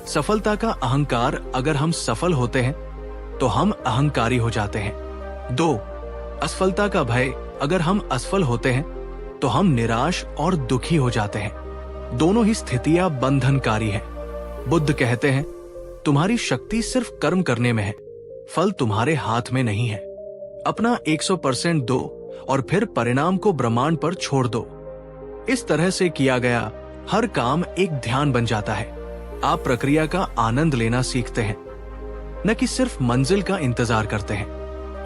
सफलता का अहंकार। अगर हम सफल होते हैं तो हम अहंकारी हो जाते हैं। दो, असफलता का भय। अगर हम असफल होते हैं तो हम निराश और दुखी हो जाते हैं। दोनों ही स्थितियां बंधनकारी हैं। बुद्ध कहते हैं, तुम्हारी शक्ति सिर्फ कर्म करने में है, फल तुम्हारे हाथ में नहीं है। अपना 100% दो और फिर परिणाम को ब्रह्मांड पर छोड़ दो। इस तरह से किया गया हर काम एक ध्यान बन जाता है। आप प्रक्रिया का आनंद लेना सीखते हैं, न कि सिर्फ मंजिल का इंतजार करते हैं।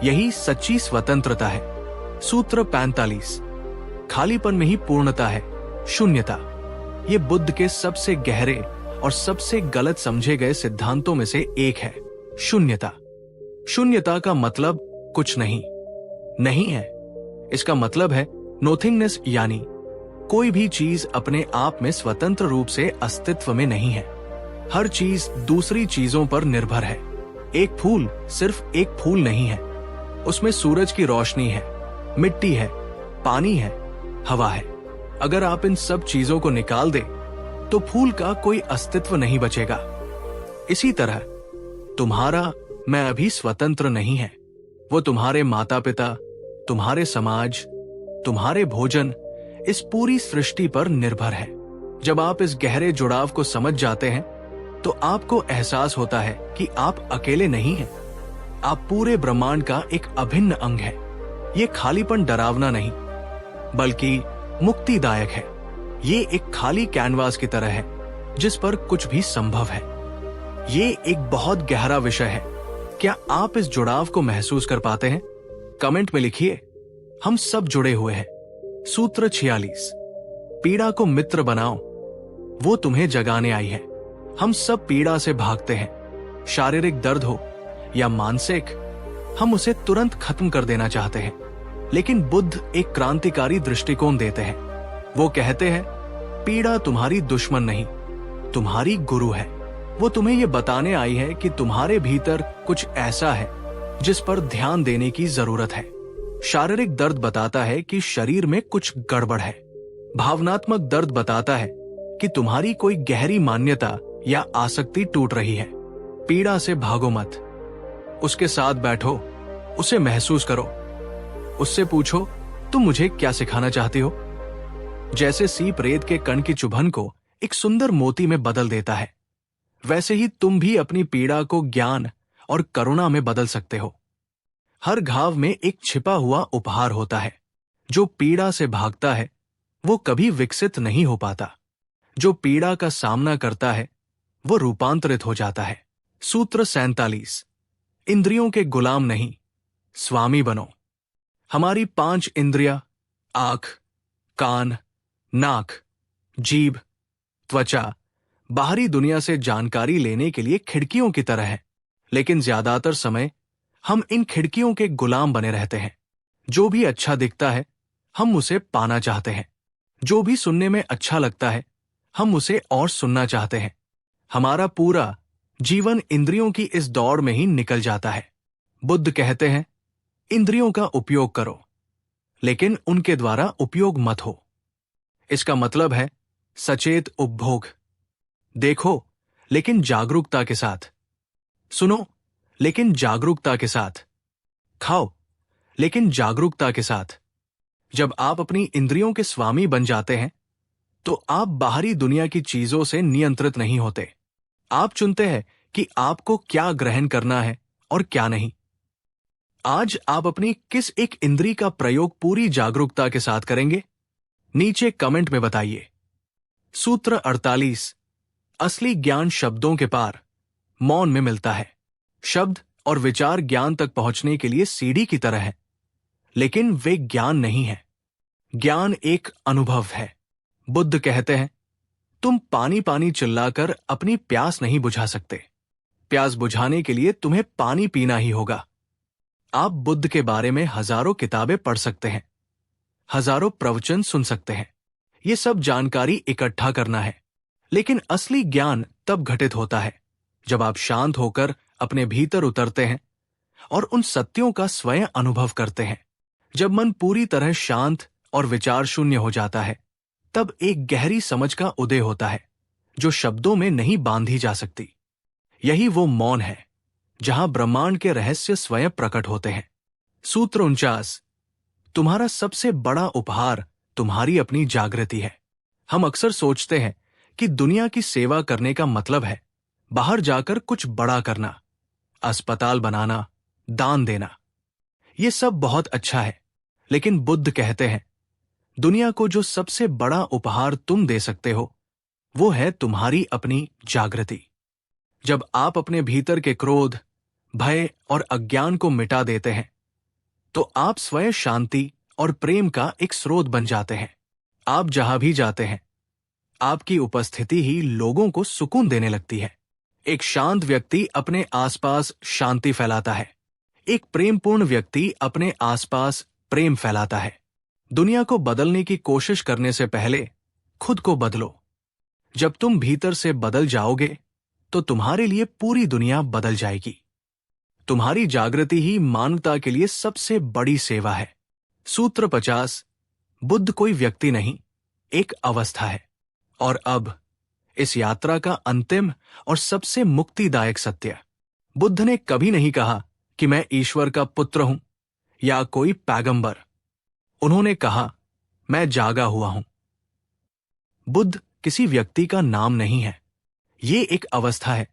यही सच्ची स्वतंत्रता है। सूत्र 45, खालीपन में ही पूर्णता है, शून्यता। ये बुद्ध के सबसे गहरे और सबसे गलत समझे गए सिद्धांतों में से एक है। शून्यता। शून्यता का मतलब कुछ नहीं है। इसका मतलब है नोथिंगनेस, यानी कोई भी चीज अपने आप में स्वतंत्र रूप से अस्तित्व में नहीं है। हर चीज दूसरी चीजों पर निर्भर है। एक फूल सिर्फ एक फूल नहीं है, उसमें सूरज की रोशनी है, मिट्टी है, पानी है, हवा है। अगर आप इन सब चीजों को निकाल दे तो फूल का कोई अस्तित्व नहीं बचेगा। इसी तरह तुम्हारा मैं अभी स्वतंत्र नहीं है। वो तुम्हारे माता पिता, तुम्हारे समाज, तुम्हारे भोजन, इस पूरी सृष्टि पर निर्भर है। जब आप इस गहरे जुड़ाव को समझ जाते हैं तो आपको एहसास होता है कि आप अकेले नहीं हैं। आप पूरे ब्रह्मांड का एक अभिन्न अंग है। ये खालीपन डरावना नहीं, बल्कि मुक्तिदायक है। ये एक खाली कैनवास की तरह है जिस पर कुछ भी संभव है। ये एक बहुत गहरा विषय है। क्या आप इस जुड़ाव को महसूस कर पाते हैं? कमेंट में लिखिए। हम सब जुड़े हुए हैं। सूत्र 46, पीड़ा को मित्र बनाओ, वो तुम्हें जगाने आई है। हम सब पीड़ा से भागते हैं, शारीरिक दर्द हो या मानसिक, हम उसे तुरंत खत्म कर देना चाहते हैं। लेकिन बुद्ध एक क्रांतिकारी दृष्टिकोण देते हैं। वो कहते हैं, पीड़ा तुम्हारी दुश्मन नहीं, तुम्हारी गुरु है। वो तुम्हें ये बताने आई है कि तुम्हारे भीतर कुछ ऐसा है जिस पर ध्यान देने की जरूरत है। शारीरिक दर्द बताता है कि शरीर में कुछ गड़बड़ है। भावनात्मक दर्द बताता है कि तुम्हारी कोई गहरी मान्यता या आसक्ति टूट रही है। पीड़ा से भागो मत, उसके साथ बैठो, उसे महसूस करो, उससे पूछो, तुम मुझे क्या सिखाना चाहती हो? जैसे सीप रेत के कण की चुभन को एक सुंदर मोती में बदल देता है, वैसे ही तुम भी अपनी पीड़ा को ज्ञान और करुणा में बदल सकते हो। हर घाव में एक छिपा हुआ उपहार होता है। जो पीड़ा से भागता है वो कभी विकसित नहीं हो पाता। जो पीड़ा का सामना करता है वो रूपांतरित हो जाता है। सूत्र 47, इंद्रियों के गुलाम नहीं, स्वामी बनो। हमारी 5 इंद्रियां, आंख, कान, नाक, जीभ, त्वचा, बाहरी दुनिया से जानकारी लेने के लिए खिड़कियों की तरह है। लेकिन ज्यादातर समय हम इन खिड़कियों के गुलाम बने रहते हैं। जो भी अच्छा दिखता है हम उसे पाना चाहते हैं। जो भी सुनने में अच्छा लगता है हम उसे और सुनना चाहते हैं। हमारा पूरा जीवन इंद्रियों की इस दौड़ में ही निकल जाता है। बुद्ध कहते हैं, इंद्रियों का उपयोग करो, लेकिन उनके द्वारा उपयोग मत हो। इसका मतलब है सचेत उपभोग। देखो, लेकिन जागरूकता के साथ। सुनो, लेकिन जागरूकता के साथ। खाओ, लेकिन जागरूकता के साथ। जब आप अपनी इंद्रियों के स्वामी बन जाते हैं तो आप बाहरी दुनिया की चीजों से नियंत्रित नहीं होते। आप चुनते हैं कि आपको क्या ग्रहण करना है और क्या नहीं। आज आप अपनी किस एक इंद्री का प्रयोग पूरी जागरूकता के साथ करेंगे? नीचे कमेंट में बताइए। सूत्र 48, असली ज्ञान शब्दों के पार, मौन में मिलता है। शब्द और विचार ज्ञान तक पहुंचने के लिए सीढ़ी की तरह है, लेकिन वे ज्ञान नहीं है। ज्ञान एक अनुभव है। बुद्ध कहते हैं, तुम पानी पानी चिल्लाकर अपनी प्यास नहीं बुझा सकते। प्यास बुझाने के लिए तुम्हें पानी पीना ही होगा। आप बुद्ध के बारे में हजारों किताबें पढ़ सकते हैं, हजारों प्रवचन सुन सकते हैं। ये सब जानकारी इकट्ठा करना है, लेकिन असली ज्ञान तब घटित होता है जब आप शांत होकर अपने भीतर उतरते हैं और उन सत्यों का स्वयं अनुभव करते हैं। जब मन पूरी तरह शांत और विचार शून्य हो जाता है, तब एक गहरी समझ का उदय होता है जो शब्दों में नहीं बांधी जा सकती। यही वो मौन है जहां ब्रह्मांड के रहस्य स्वयं प्रकट होते हैं। सूत्र 49, तुम्हारा सबसे बड़ा उपहार तुम्हारी अपनी जागृति है। हम अक्सर सोचते हैं कि दुनिया की सेवा करने का मतलब है बाहर जाकर कुछ बड़ा करना, अस्पताल बनाना, दान देना। ये सब बहुत अच्छा है, लेकिन बुद्ध कहते हैं, दुनिया को जो सबसे बड़ा उपहार तुम दे सकते हो वो है तुम्हारी अपनी जागृति। जब आप अपने भीतर के क्रोध, भय और अज्ञान को मिटा देते हैं तो आप स्वयं शांति और प्रेम का एक स्रोत बन जाते हैं। आप जहां भी जाते हैं आपकी उपस्थिति ही लोगों को सुकून देने लगती है। एक शांत व्यक्ति अपने आसपास शांति फैलाता है। एक प्रेमपूर्ण व्यक्ति अपने आसपास प्रेम फैलाता है। दुनिया को बदलने की कोशिश करने से पहले खुद को बदलो। जब तुम भीतर से बदल जाओगे तो तुम्हारे लिए पूरी दुनिया बदल जाएगी। तुम्हारी जागृति ही मानवता के लिए सबसे बड़ी सेवा है। सूत्र 50, बुद्ध कोई व्यक्ति नहीं, एक अवस्था है। और अब इस यात्रा का अंतिम और सबसे मुक्तिदायक सत्य, बुद्ध ने कभी नहीं कहा कि मैं ईश्वर का पुत्र हूं या कोई पैगंबर। उन्होंने कहा, मैं जागा हुआ हूं। बुद्ध किसी व्यक्ति का नाम नहीं है, ये एक अवस्था है,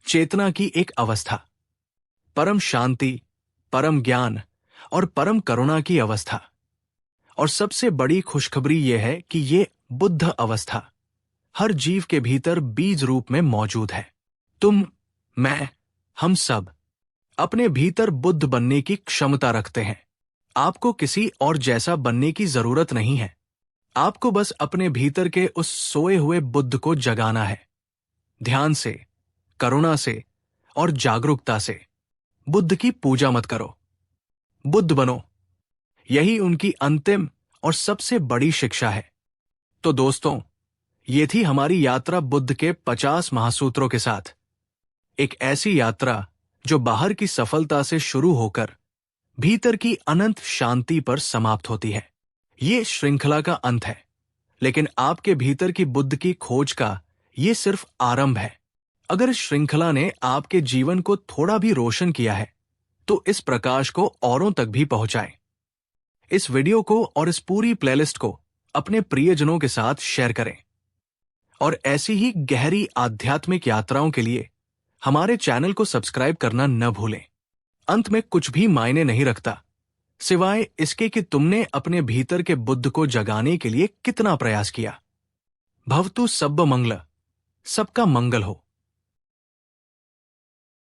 चेतना की एक अवस्था। परम शांति, परम ज्ञान और परम करुणा की अवस्था। और सबसे बड़ी खुशखबरी यह है कि ये बुद्ध अवस्था हर जीव के भीतर बीज रूप में मौजूद है। तुम, मैं, हम सब अपने भीतर बुद्ध बनने की क्षमता रखते हैं। आपको किसी और जैसा बनने की जरूरत नहीं है। आपको बस अपने भीतर के उस सोए हुए बुद्ध को जगाना है। ध्यान से, करुणा से और जागरूकता से। बुद्ध की पूजा मत करो, बुद्ध बनो। यही उनकी अंतिम और सबसे बड़ी शिक्षा है। तो दोस्तों, ये थी हमारी यात्रा बुद्ध के 50 महासूत्रों के साथ। एक ऐसी यात्रा जो बाहर की सफलता से शुरू होकर भीतर की अनंत शांति पर समाप्त होती है। ये श्रृंखला का अंत है, लेकिन आपके भीतर की बुद्ध की खोज का ये सिर्फ आरंभ है। अगर इस श्रृंखला ने आपके जीवन को थोड़ा भी रोशन किया है, तो इस प्रकाश को औरों तक भी पहुंचाएं। इस वीडियो को और इस पूरी प्लेलिस्ट को अपने प्रियजनों के साथ शेयर करें। और ऐसी ही गहरी आध्यात्मिक यात्राओं के लिए हमारे चैनल को सब्सक्राइब करना न भूलें। अंत में कुछ भी मायने नहीं रखता, सिवाय इसके कि तुमने अपने भीतर के बुद्ध को जगाने के लिए कितना प्रयास किया। भवतु सब्ब मंगल, सबका मंगल हो।